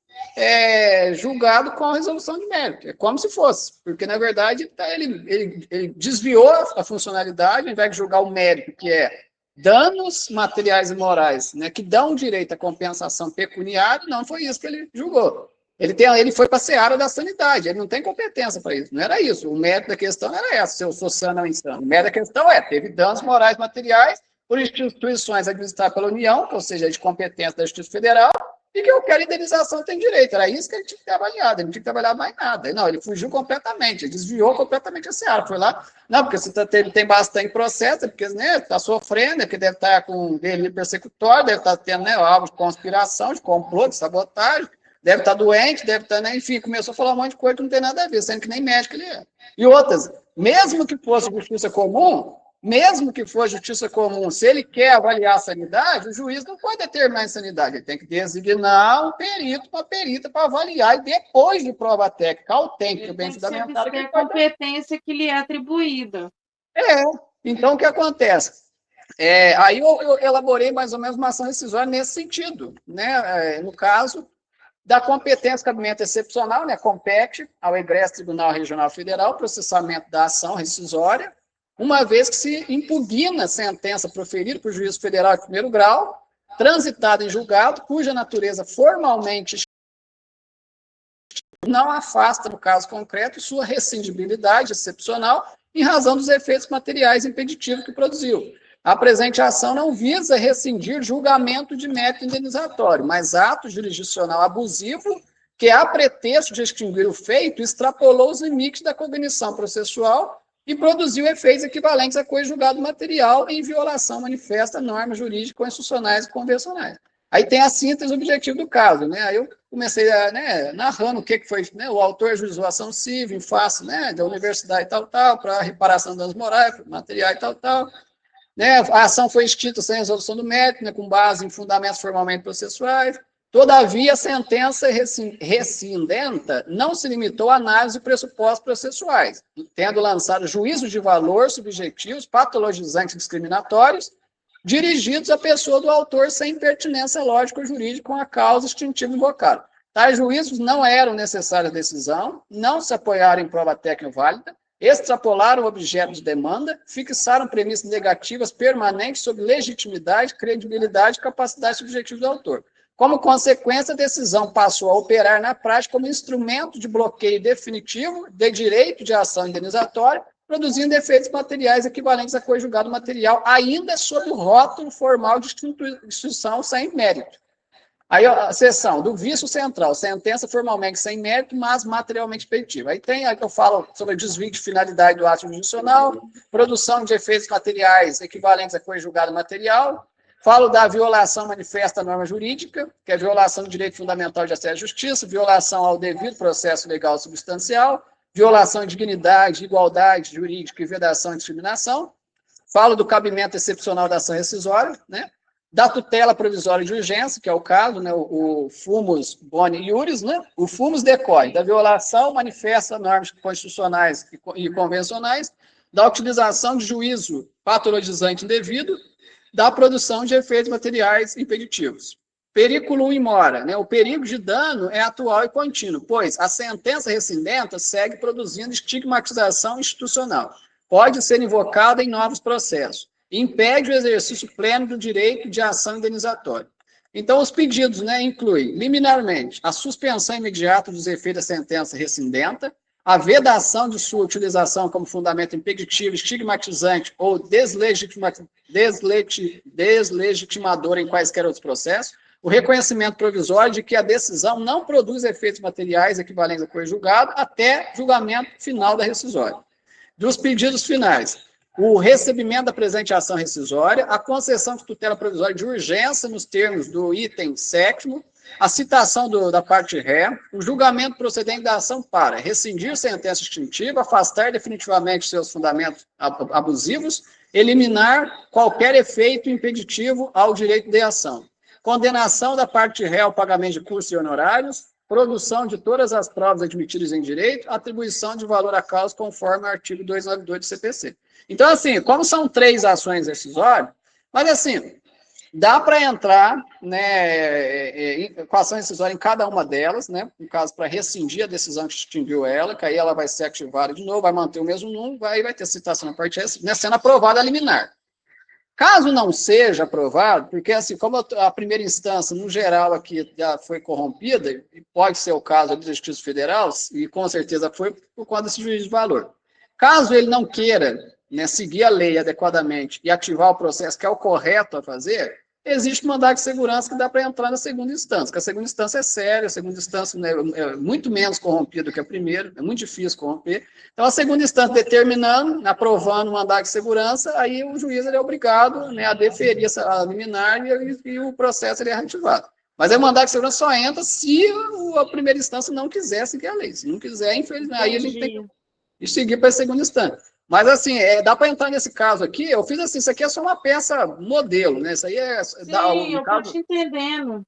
julgado com a resolução de mérito. É como se fosse, porque, na verdade, ele desviou a funcionalidade, ao invés de julgar o mérito, que é danos materiais e morais, que dão direito à compensação pecuniária, não foi isso que ele julgou. Ele foi para a seara da sanidade, ele não tem competência para isso, não era isso. O mérito da questão era essa, se eu sou sano ou insano. O mérito da questão teve danos morais materiais por instituições administradas pela União, ou seja, de competência da Justiça Federal, e que qualquer indenização tem direito. Era isso que ele tinha que ter avaliado, ele não tinha que ter avaliado mais nada. Não, ele fugiu completamente, ele desviou completamente a seara. Foi lá, não, porque se ele tem bastante processo, é porque está sofrendo, é porque deve estar com delito persecutório, deve estar tendo alvo de conspiração, de complô, de sabotagem, deve estar doente, deve estar, enfim, começou a falar um monte de coisa que não tem nada a ver, sendo que nem médico ele é. E outras, mesmo que fosse justiça comum, se ele quer avaliar a sanidade, o juiz não pode determinar a insanidade, ele tem que designar um perito, uma perita para avaliar, e depois de prova técnica autêntica, bem fundamentada,
que a competência que lhe é atribuída.
Então o que acontece? Aí eu elaborei mais ou menos uma ação rescisória nesse sentido, no caso da competência cabimento excepcional, compete ao egresso Tribunal Regional Federal o processamento da ação rescisória, uma vez que se impugna a sentença proferida por juízo federal de primeiro grau, transitada em julgado, cuja natureza formalmente não afasta, no caso concreto, sua rescindibilidade excepcional em razão dos efeitos materiais impeditivos que produziu. A presente ação não visa rescindir julgamento de mérito indenizatório, mas ato jurisdicional abusivo que, a pretexto de extinguir o feito, extrapolou os limites da cognição processual e produziu efeitos equivalentes a coisa julgado material em violação manifesta a normas jurídicas constitucionais e convencionais. Aí tem a síntese objetivo do caso, Aí eu comecei narrando o que foi, o autor ajuizou a ação civil em face, da universidade tal, para reparação de danos morais, materiais tal. A ação foi extinta sem resolução do mérito, com base em fundamentos formalmente processuais. Todavia, a sentença rescindenta não se limitou à análise de pressupostos processuais, tendo lançado juízos de valor subjetivos, patologizantes e discriminatórios, dirigidos à pessoa do autor sem pertinência lógica ou jurídica com a causa extintiva invocada. Tais juízos não eram necessários à decisão, não se apoiaram em prova técnica válida, extrapolaram o objeto de demanda, fixaram premissas negativas permanentes sobre legitimidade, credibilidade e capacidade subjetiva do autor. Como consequência, a decisão passou a operar na prática como instrumento de bloqueio definitivo de direito de ação indenizatória, produzindo efeitos materiais equivalentes a coisa julgado material, ainda sob o rótulo formal de instituição sem mérito. Aí a seção do vício central, sentença formalmente sem mérito, mas materialmente efetiva. Aí tem, aí eu falo sobre desvio de finalidade do ato jurisdicional, produção de efeitos materiais equivalentes a coisa julgada material, falo da violação manifesta à norma jurídica, que é a violação do direito fundamental de acesso à justiça, violação ao devido processo legal substancial, violação de dignidade, igualdade jurídica e vedação e discriminação. Falo do cabimento excepcional da ação rescisória, né? Da tutela provisória de urgência, que é o caso, né, o fumus boni iuris, né, o fumus decorre da violação manifesta a normas constitucionais e convencionais, da utilização de juízo patologizante indevido, da produção de efeitos materiais impeditivos. Periculum in mora, né, o perigo de dano é atual e contínuo, pois a sentença rescindenta segue produzindo estigmatização institucional, pode ser invocada em novos processos, impede o exercício pleno do direito de ação indenizatória. Então, os pedidos, né, incluem, liminarmente, a suspensão imediata dos efeitos da sentença rescindenta, a vedação de sua utilização como fundamento impeditivo, estigmatizante ou deslegitimador em quaisquer outros processos, o reconhecimento provisório de que a decisão não produz efeitos materiais equivalentes a coisa julgada até julgamento final da rescisória. Dos pedidos finais, o recebimento da presente ação rescisória, a concessão de tutela provisória de urgência nos termos do item 7º, a citação da parte ré, o julgamento procedente da ação para rescindir sentença extintiva, afastar definitivamente seus fundamentos abusivos, eliminar qualquer efeito impeditivo ao direito de ação, condenação da parte ré ao pagamento de custos e honorários, produção de todas as provas admitidas em direito, atribuição de valor à causa conforme o artigo 292 do CPC. Então, assim, como são 3 ações rescisórias, mas assim, dá para entrar, né, com ação rescisória em cada uma delas, né, no caso, para rescindir a decisão que extinguiu ela, que aí ela vai ser ativada de novo, vai manter o mesmo número, aí vai ter citação na parte né, sendo aprovada a liminar. Caso não seja aprovado, porque assim, como a primeira instância, no geral, aqui já foi corrompida, e pode ser o caso da Justiça Federal, e com certeza foi por conta desse juízo de valor. Caso ele não queira, né, seguir a lei adequadamente e ativar o processo, que é o correto a fazer, existe mandado de segurança que dá para entrar na segunda instância, porque a segunda instância é séria, a segunda instância, né, é muito menos corrompida que a primeira, é muito difícil corromper. Então, a segunda instância determinando, aprovando o mandado de segurança, aí o juiz ele é obrigado, né, a deferir a liminar e o processo ele é reativado. Mas aí o mandado de segurança só entra se a primeira instância não quiser seguir a lei. Se não quiser, infelizmente, aí a gente tem que seguir para a segunda instância. Mas, assim, dá para entrar nesse caso aqui, eu fiz assim, isso aqui é só uma peça modelo, né? Isso aí é...
Sim, eu estou te entendendo.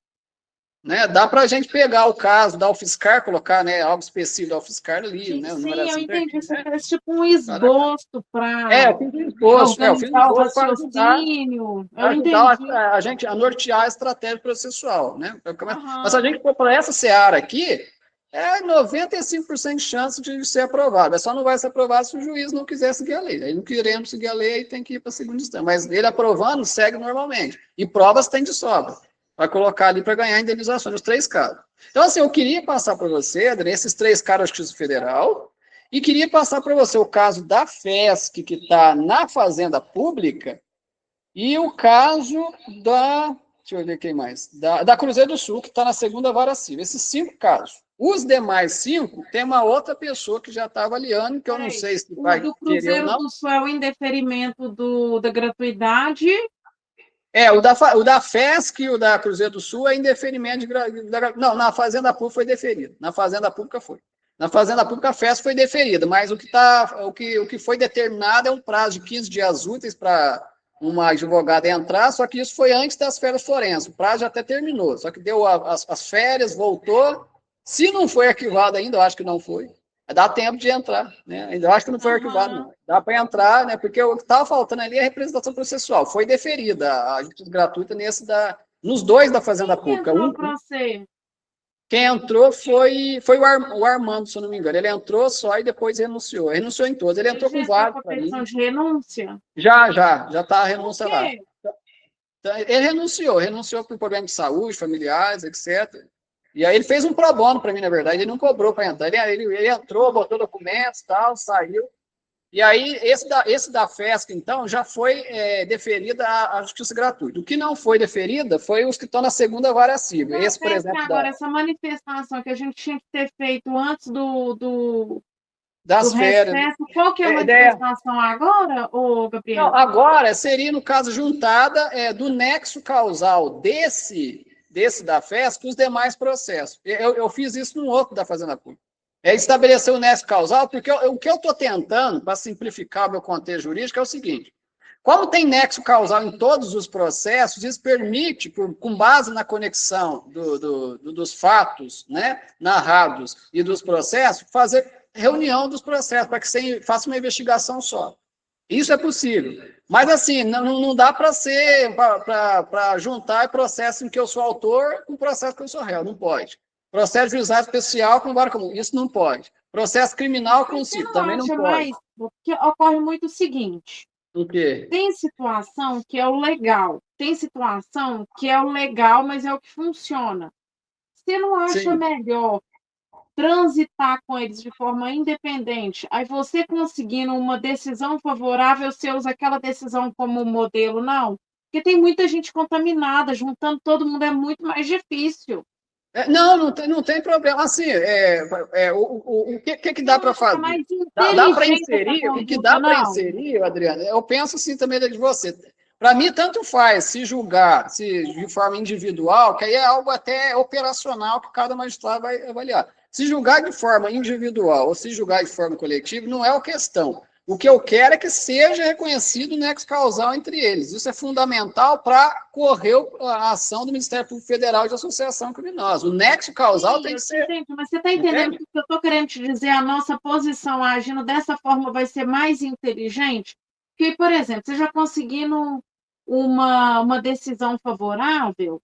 Né? Dá para a gente pegar o caso da UFSCar, colocar, né, algo específico da UFSCar ali,
Sim,
né?
sim, eu entendi. Você
né?
fez tipo um esboço para
eu fiz um esboço, eu fiz um
organizar o
esboço para
raciocínio. Eu
ajudar
entendi.
a gente a nortear a estratégia processual, né?
Uhum.
Mas se a gente for para essa seara aqui, 95% de chance de ser aprovado. Só não vai ser aprovado se o juiz não quiser seguir a lei. Aí não querendo seguir a lei, tem que ir para a segunda instância. Mas ele aprovando, segue normalmente. E provas tem de sobra. Vai colocar ali para ganhar indenização nos 3 casos. Então, assim, eu queria passar para você, Adriano, esses 3 casos da Justiça Federal, e queria passar para você o caso da FESC, que está na Fazenda Pública, e o caso da... Deixa eu ver quem mais. Da Cruzeiro do Sul, que está na segunda vara civil. Esses 5 casos. Os demais 5, tem uma outra pessoa que já está avaliando, que eu não sei se vai
do
querer ou
Cruzeiro
não.
do Sul é o indeferimento da gratuidade.
O da FESC e o da Cruzeiro do Sul é indeferimento não, na Fazenda Pública foi deferido. Na Fazenda Pública foi. Na Fazenda Pública a FESC foi deferida, mas o que foi determinado é um prazo de 15 dias úteis para uma advogada entrar, só que isso foi antes das férias forenses. O prazo já até terminou, só que deu as férias, voltou. Se não foi arquivado ainda, eu acho que não foi, dá tempo de entrar, né? Eu acho que não foi arquivado, não. Dá para entrar, né? Porque o que estava faltando ali é a representação processual. Foi deferida a justiça gratuita nos 2 da Fazenda Pública.
Entrou para você?
Quem entrou foi o Armando, se eu não me engano. Ele entrou só e depois renunciou. Renunciou em todos. Ele entrou com vários.
A petição de renúncia?
Já está a renúncia
Por
lá.
quê?
Então, ele renunciou por problema de saúde, familiares, etc. E aí ele fez um pro bono para mim, na verdade. Ele não cobrou para entrar. Ele entrou, botou documentos, tal, saiu. E aí, esse da FESC, então, já foi deferida a justiça gratuita. O que não foi deferida foi os que estão na segunda vara civil. Esse, por exemplo,
agora, essa manifestação que a gente tinha que ter feito antes do
das férias.
recesso, qual que é a manifestação agora, ô Gabriel?
Não, agora seria, no caso, juntada do nexo causal desse da FESC com os demais processos. Eu fiz isso num outro da Fazenda Pública. Estabelecer o nexo causal, porque o que eu estou tentando, para simplificar o meu contexto jurídico, é o seguinte: como tem nexo causal em todos os processos, isso permite, com base na conexão dos fatos, né, narrados e dos processos, fazer reunião dos processos, para que você faça uma investigação só. Isso é possível. Mas, assim, não dá para juntar processo em que eu sou autor com processo que eu sou réu. Não pode. Processo juizado especial com vara comum. Isso não pode. Processo criminal com civil. Também não pode.
Mas porque ocorre muito o seguinte.
O quê?
Tem situação que é o legal. Tem situação que é o legal, mas é o que funciona. Você não acha melhor transitar com eles de forma independente, aí você conseguindo uma decisão favorável, você usa aquela decisão como modelo? Não. Porque tem muita gente contaminada, juntando todo mundo é muito mais difícil.
Não tem problema. Assim, o que dá para fazer? Dá para inserir? O que dá para inserir, Adriana? Eu penso assim também de você. Para mim, tanto faz se julgar de forma individual, que aí é algo até operacional que cada magistrado vai avaliar. Se julgar de forma individual ou se julgar de forma coletiva, não é a questão. O que eu quero é que seja reconhecido o nexo causal entre eles. Isso é fundamental para correr a ação do Ministério Público Federal de associação criminosa. O nexo causal tem que ser...
Mas você está entendendo que eu estou querendo te dizer? A nossa posição agindo dessa forma vai ser mais inteligente? Porque, por exemplo, você já conseguindo uma decisão favorável,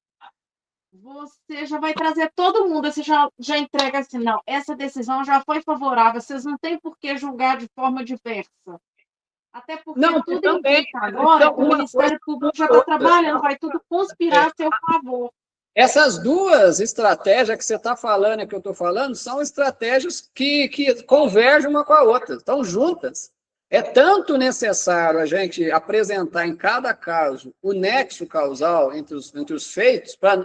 você já vai trazer todo mundo, você já entrega assim, não, essa decisão já foi favorável, vocês não têm por que julgar de forma diversa. Até porque tudo também, agora, o Ministério Público já está trabalhando, vai tudo conspirar a seu favor.
Essas duas estratégias que você está falando e que eu estou falando são estratégias que convergem uma com a outra, estão juntas. É tanto necessário a gente apresentar em cada caso o nexo causal entre os feitos para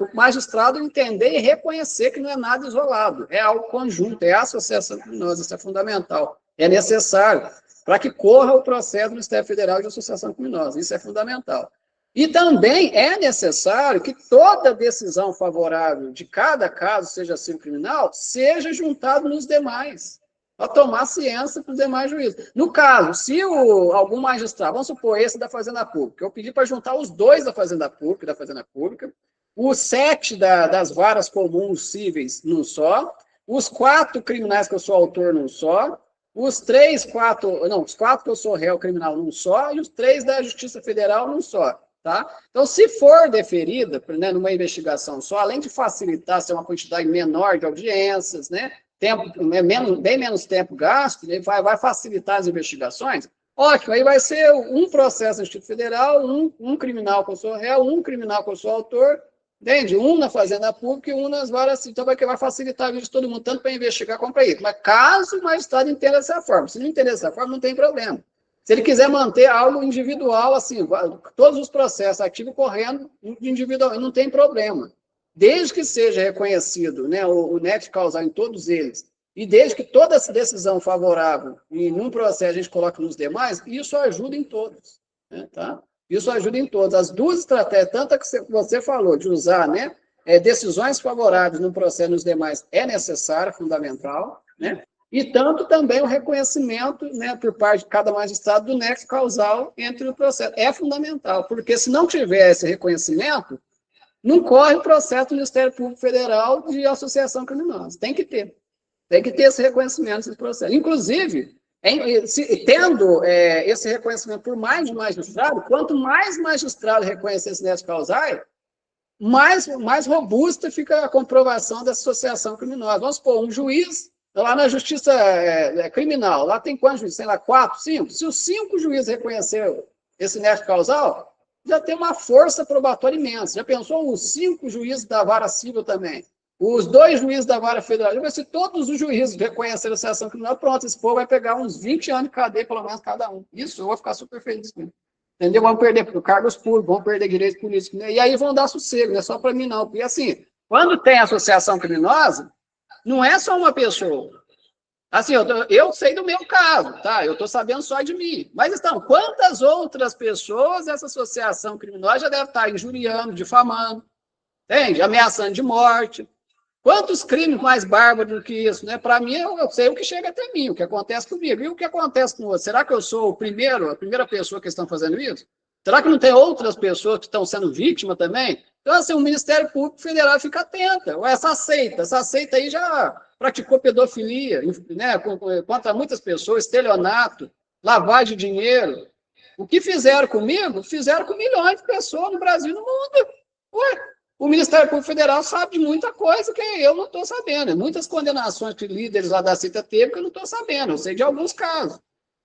o magistrado entender e reconhecer que não é nada isolado, é algo conjunto, é a associação criminosa, isso é fundamental. É necessário para que corra o processo do Ministério Federal de Associação Criminosa, isso é fundamental. E também é necessário que toda decisão favorável de cada caso, seja civil criminal, seja juntada nos demais, para tomar ciência para os demais juízes. No caso, se algum magistrado, vamos supor esse da Fazenda Pública, eu pedi para juntar os dois da Fazenda Pública, os 7 das varas comuns cíveis num só, os 4 criminais que eu sou autor num só, os 4 que eu sou réu criminal num só, e os 3 da Justiça Federal num só. Tá? Então, se for deferida, né, numa investigação só, além de facilitar ser uma quantidade menor de audiências, né, bem menos tempo gasto, né, vai facilitar as investigações, ótimo, aí vai ser um processo no Instituto Federal, um criminal que eu sou réu, um criminal que eu sou autor, entende? Um na Fazenda Pública e um nas varas, então vai facilitar a vida de todo mundo, tanto para investigar como para ir. Mas caso o magistrado entenda dessa forma, se não entender dessa forma, não tem problema. Se ele quiser manter algo individual, assim, todos os processos ativos correndo individualmente, não tem problema. Desde que seja reconhecido, né, o nexo causal em todos eles, e desde que toda essa decisão favorável em um processo a gente coloque nos demais, isso ajuda em todos. Né, tá? Isso ajuda em todos. As duas estratégias, tanto a que você falou de usar, né, decisões favoráveis no processo nos demais, é necessário, fundamental, né? E tanto também o reconhecimento, né, por parte de cada magistrado do nexo causal entre o processo. É fundamental, porque se não tiver esse reconhecimento, não corre o processo do Ministério Público Federal de associação criminosa. Tem que ter esse reconhecimento desse processo. Inclusive, tendo esse reconhecimento por mais de magistrado, quanto mais magistrado reconhecer esse nexo causal, mais robusta fica a comprovação dessa associação criminosa. Vamos supor, um juiz, lá na justiça criminal, lá tem quantos juízes? Sei lá, 4, 5? Se os 5 juízes reconheceram esse nexo causal, já tem uma força probatória imensa. Já pensou os 5 juízes da vara civil também? Os 2 juízes da vara federal? Se todos os juízes reconhecerem a associação criminal, pronto, esse povo vai pegar uns 20 anos de cadeia, pelo menos cada um. Isso, eu vou ficar super feliz com isso. Entendeu? Vão perder cargos públicos, vão perder direitos políticos, né? E aí vão dar sossego, não é só para mim, não. Porque, assim, quando tem associação criminosa, não é só uma pessoa. Assim, eu sei do meu caso, tá? Eu estou sabendo só de mim. Mas, então, quantas outras pessoas essa associação criminosa já deve estar injuriando, difamando, entende? Ameaçando de morte. Quantos crimes mais bárbaros do que isso, né? Para mim, eu sei o que chega até mim, o que acontece comigo. E o que acontece com o outro? Será que eu sou a primeira pessoa que estão fazendo isso? Será que não tem outras pessoas que estão sendo vítimas também? Então, assim, o Ministério Público Federal fica atento. Essa seita aí já praticou pedofilia, né? Contra muitas pessoas, estelionato, lavagem de dinheiro. O que fizeram comigo? Fizeram com milhões de pessoas no Brasil e no mundo. Ué? O Ministério Público Federal sabe de muita coisa que eu não estou sabendo. Muitas condenações que líderes lá da seita teve que eu não estou sabendo. Eu sei de alguns casos.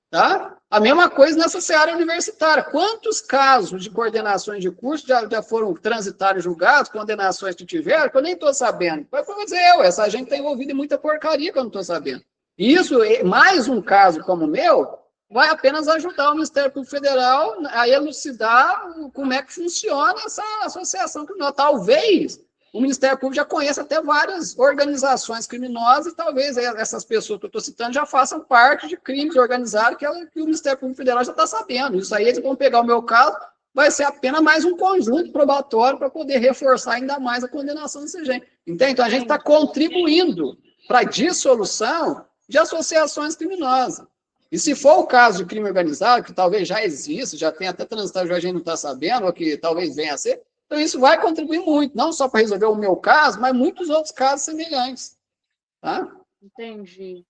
Tá? A mesma coisa nessa seara universitária. Quantos casos de coordenações de curso já foram transitados, julgados, condenações que tiveram, que eu nem estou sabendo? Vai dizer essa gente está envolvida em muita porcaria que eu não estou sabendo. E isso, mais um caso como o meu, vai apenas ajudar o Ministério Público Federal a elucidar como é que funciona essa associação criminosa. Talvez o Ministério Público já conheça até várias organizações criminosas e talvez essas pessoas que eu estou citando já façam parte de crimes organizados que o Ministério Público Federal já está sabendo. Isso aí eles vão pegar o meu caso, vai ser apenas mais um conjunto probatório para poder reforçar ainda mais a condenação desse gente. Entende? Então a gente está contribuindo para a dissolução de associações criminosas. E se for o caso de crime organizado, que talvez já exista, já tem até transitado, a gente não está sabendo, ou que talvez venha a ser, então isso vai contribuir muito, não só para resolver o meu caso, mas muitos outros casos semelhantes. Tá?
Entendi.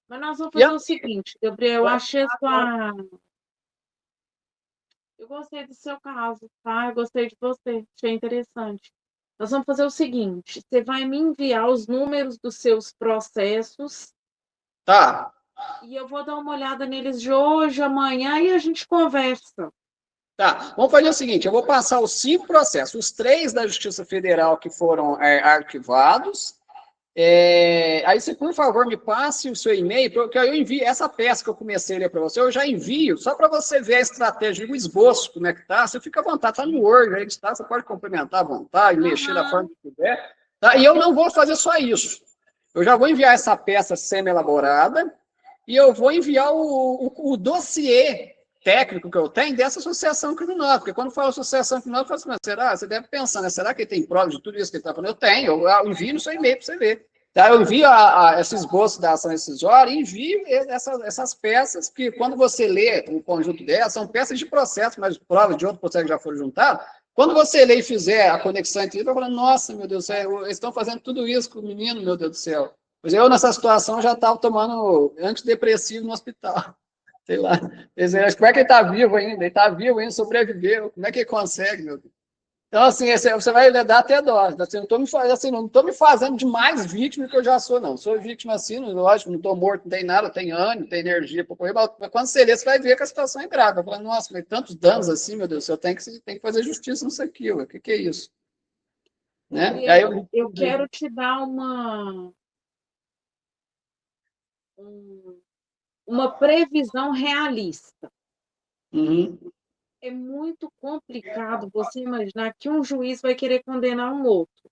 Mas nós vamos fazer o seguinte, Gabriel, eu gostei do seu caso, tá? Eu gostei de você, achei interessante. Nós vamos fazer o seguinte, você vai me enviar os números dos seus processos.
Tá.
E eu vou dar uma olhada neles de hoje, amanhã, e a gente conversa.
Tá, vamos fazer o seguinte, eu vou passar os 5 processos, os 3 da Justiça Federal que foram arquivados, aí você, por favor, me passe o seu e-mail, porque eu envio essa peça que eu comecei a ler para você, eu já envio, só para você ver a estratégia, o esboço, como é que tá, você fica à vontade, tá no Word, aí tá, você pode complementar à vontade, mexer da forma que puder, tá? E eu não vou fazer só isso, eu já vou enviar essa peça semi-elaborada, e eu vou enviar o dossiê técnico que eu tenho dessa associação criminosa, porque quando fala associação criminosa, eu falo assim, mas será? Você deve pensar, né? Será que ele tem prova de tudo isso que ele está falando? Eu tenho, eu envio no seu e-mail para você ver. Tá? Eu envio esse esboço da ação decisória e envio essas peças que, quando você lê o conjunto delas, são peças de processo, mas provas de outro processo que já foram juntadas. Quando você lê e fizer a conexão entre eles, vai falar, nossa, meu Deus do céu, eles estão fazendo tudo isso com o menino, meu Deus do céu. Pois eu, nessa situação, já estava tomando antidepressivo no hospital. Sei lá. Como é que ele está vivo ainda? Ele está vivo ainda, sobreviveu. Como é que ele consegue, meu Deus? Então, assim, você vai dar até dó. Assim, não estou me fazendo de mais vítima do que eu já sou, não. Sou vítima assim, lógico, não estou morto, não tem nada, tem ânimo, tem energia para correr. Mas quando você lê, você vai ver que a situação é grave. Vai falar, nossa, mas tantos danos assim, meu Deus, eu tenho que fazer justiça nisso aqui. O que é isso? Né?
Aí eu quero te dar uma previsão realista.
Uhum.
É muito complicado você imaginar que um juiz vai querer condenar um outro,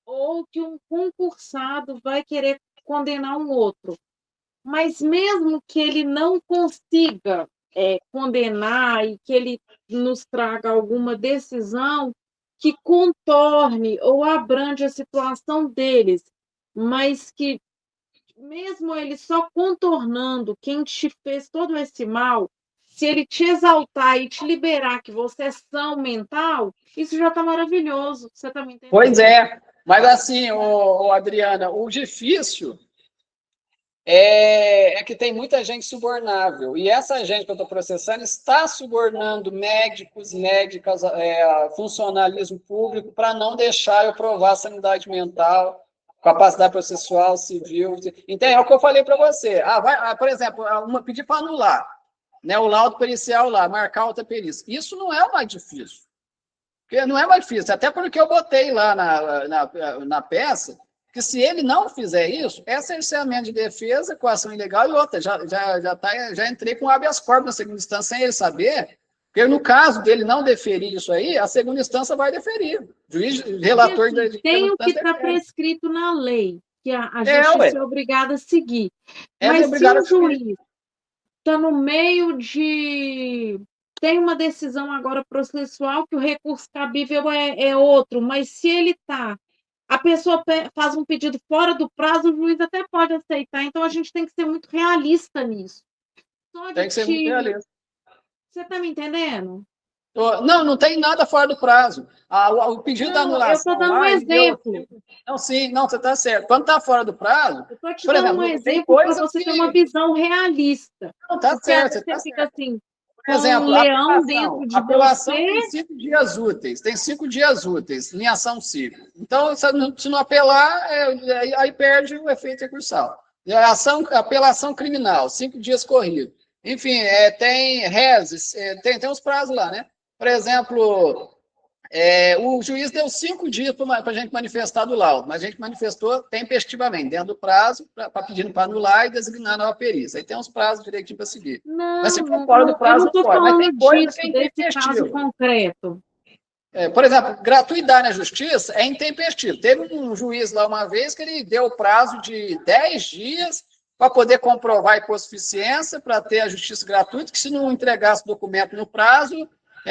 ou que um concursado vai querer condenar um outro. Mas mesmo que ele não consiga condenar e que ele nos traga alguma decisão que contorne ou abrande a situação deles, mas que mesmo ele só contornando quem te fez todo esse mal, se ele te exaltar e te liberar que você é são mental, isso já está maravilhoso. Você está me entendendo?
Pois é, mas assim, Adriana, o difícil é que tem muita gente subornável. E essa gente que eu estou processando está subornando médicos, médicas, funcionalismo público, para não deixar eu provar sanidade mental, capacidade processual, civil. Então, é o que eu falei para você. Por exemplo, pedir para anular, né, o laudo pericial lá, marcar outra perícia. Isso não é o mais difícil. Porque não é mais difícil, até porque eu botei lá na peça que se ele não fizer isso, é cerceamento de defesa, coação ilegal e outra. Já entrei com habeas corpus na segunda instância sem ele saber, porque no caso dele não deferir isso aí, a segunda instância vai deferir. Juiz, relator
da tem o que está prescrito na lei, que a justiça é obrigada a seguir. Mas se o juiz está no meio de... Tem uma decisão agora processual que o recurso cabível é outro, mas se ele está... A pessoa faz um pedido fora do prazo, o juiz até pode aceitar. Então, a gente tem que ser muito realista nisso.
Tem que ser muito realista.
Você está me entendendo?
Não tem nada fora do prazo. O pedido da anulação...
Eu estou dando um exemplo.
Não, você está certo. Quando está fora do prazo...
Eu estou te dando um exemplo para você ter uma visão realista.
Não, está certo.
Você fica assim...
Por exemplo, a apelação tem 5 dias úteis. Tem 5 dias úteis em ação civil. Então, se não apelar, aí perde o efeito recursal. Apelação criminal, 5 dias corridos. Enfim, tem reses, tem uns prazos lá, né? Por exemplo, o juiz deu 5 dias para a gente manifestar do laudo, mas a gente manifestou tempestivamente, dentro do prazo, pedindo para anular e designar a nova perícia. Aí tem uns prazos direitinho para seguir.
Mas se for fora do prazo, eu não estou falando disso, desse caso concreto.
Por exemplo, gratuidade na justiça é intempestivo. Teve um juiz lá uma vez que ele deu o prazo de 10 dias para poder comprovar a hipossuficiência, para ter a justiça gratuita, que se não entregasse o documento no prazo,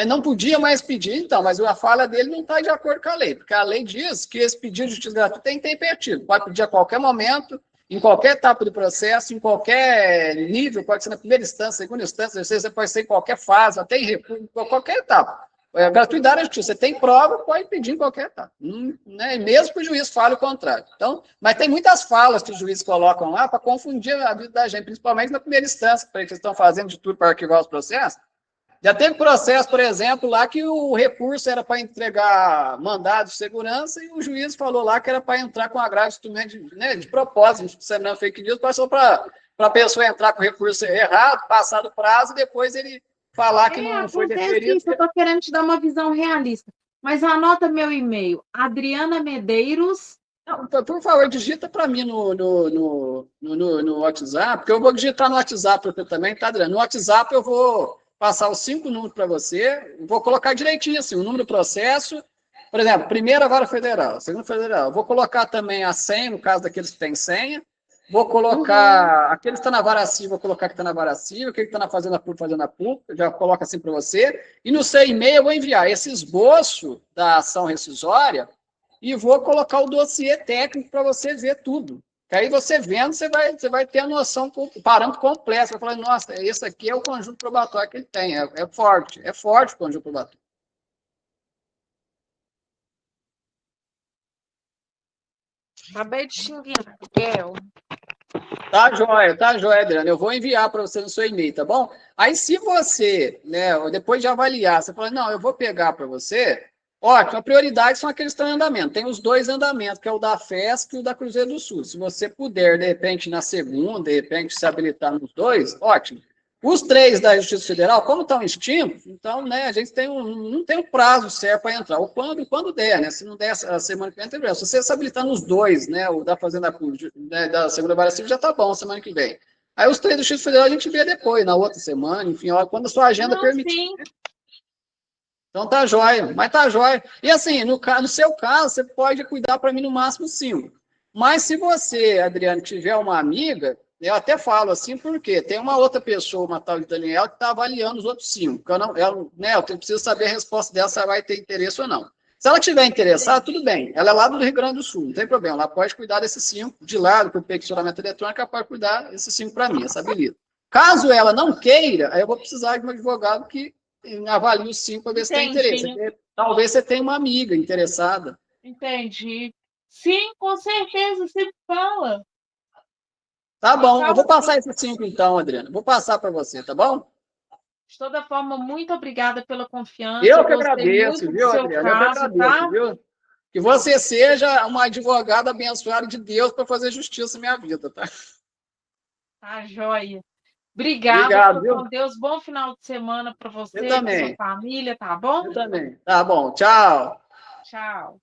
não podia mais pedir, então, mas a fala dele não está de acordo com a lei, porque a lei diz que esse pedido de justiça gratuita é intempestivo, pode pedir a qualquer momento, em qualquer etapa do processo, em qualquer nível, pode ser na primeira instância, segunda instância, você pode ser em qualquer fase, até em recurso, qualquer etapa. Gratuidade da justiça, você tem prova, pode pedir em qualquer etapa, né? Mesmo que o juiz fale o contrário. Então, mas tem muitas falas que os juízes colocam lá para confundir a vida da gente, principalmente na primeira instância, que eles estão fazendo de tudo para arquivar os processos. Já teve processo, por exemplo, lá que o recurso era para entregar mandado de segurança e o juiz falou lá que era para entrar com agravo de instrumento de propósito, disseminando fake news, passou para a pessoa entrar com o recurso errado, passar do prazo e depois ele falar que não foi deferido.
Isso, eu estou querendo te dar uma visão realista. Mas anota meu e-mail, Adriana Medeiros.
Não, por favor, digita para mim no WhatsApp, porque eu vou digitar no WhatsApp também, tá, Adriana? No WhatsApp eu vou passar os 5 números para você, vou colocar direitinho assim, o número do processo, por exemplo, primeira vara federal, segunda federal, vou colocar também a senha, no caso daqueles que têm senha, vou colocar, aquele que está na vara civil, vou colocar que está na vara civil, aquele que está na fazenda pública, já coloco assim para você, e no seu e-mail eu vou enviar esse esboço da ação rescisória e vou colocar o dossiê técnico para você ver tudo. Que aí você vendo, você vai ter a noção, o parâmetro completo. Você vai falar, nossa, esse aqui é o conjunto probatório que ele tem. É forte o conjunto probatório.
Acabei de te enviar, Miguel.
Tá joia, Adriana. Eu vou enviar para você no seu e-mail, tá bom? Aí, se você, né, depois de avaliar, você fala, não, eu vou pegar para você. Ótimo, a prioridade são aqueles que estão em andamento. Tem os 2 andamentos, que é o da FESC e o da Cruzeiro do Sul. Se você puder, de repente, na segunda, de repente, se habilitar nos 2, ótimo. Os 3 da Justiça Federal, como estão extintos, então, né, a gente não tem um prazo certo para entrar. Ou quando der, né? Se não der a semana que vem, tem problema. Se você se habilitar nos 2, né, o da Fazenda Pública, né, da segunda vara civil, já está bom semana que vem. Aí os 3 do Justiça Federal a gente vê depois, na outra semana, enfim, quando a sua agenda permitir. Sim. Então tá jóia, mas tá jóia. E assim, no seu caso, você pode cuidar para mim no máximo 5. Mas se você, Adriano, tiver uma amiga, eu até falo assim, porque tem uma outra pessoa, uma tal de Daniela, que está avaliando os outros 5. Eu preciso saber a resposta dela, se ela vai ter interesse ou não. Se ela tiver interessada, tudo bem. Ela é lá do Rio Grande do Sul, não tem problema. Ela pode cuidar desses 5 de lado, por peticionamento eletrônico, ela pode cuidar desses 5 para mim, essa habilita. Caso ela não queira, aí eu vou precisar de um advogado que avalie os 5 para ver se tem interesse. Talvez você tenha uma amiga interessada.
Entendi. Sim, com certeza, sempre fala.
Tá bom, eu vou passar esses 5 então, Adriana. Vou passar para você, tá bom?
De toda forma, muito obrigada pela confiança.
Eu que
Gostei
agradeço,
muito do
viu,
seu
Adriana? Eu que
caso,
agradeço,
tá?
viu? Que você seja uma advogada abençoada de Deus para fazer justiça na minha vida, tá?
Tá, joia. Obrigada,
Obrigado,
fica
viu?
com Deus. Bom final de semana para
Eu
você, para sua
também.
família, tá bom?
Eu também. Tá bom, tchau.
Tchau.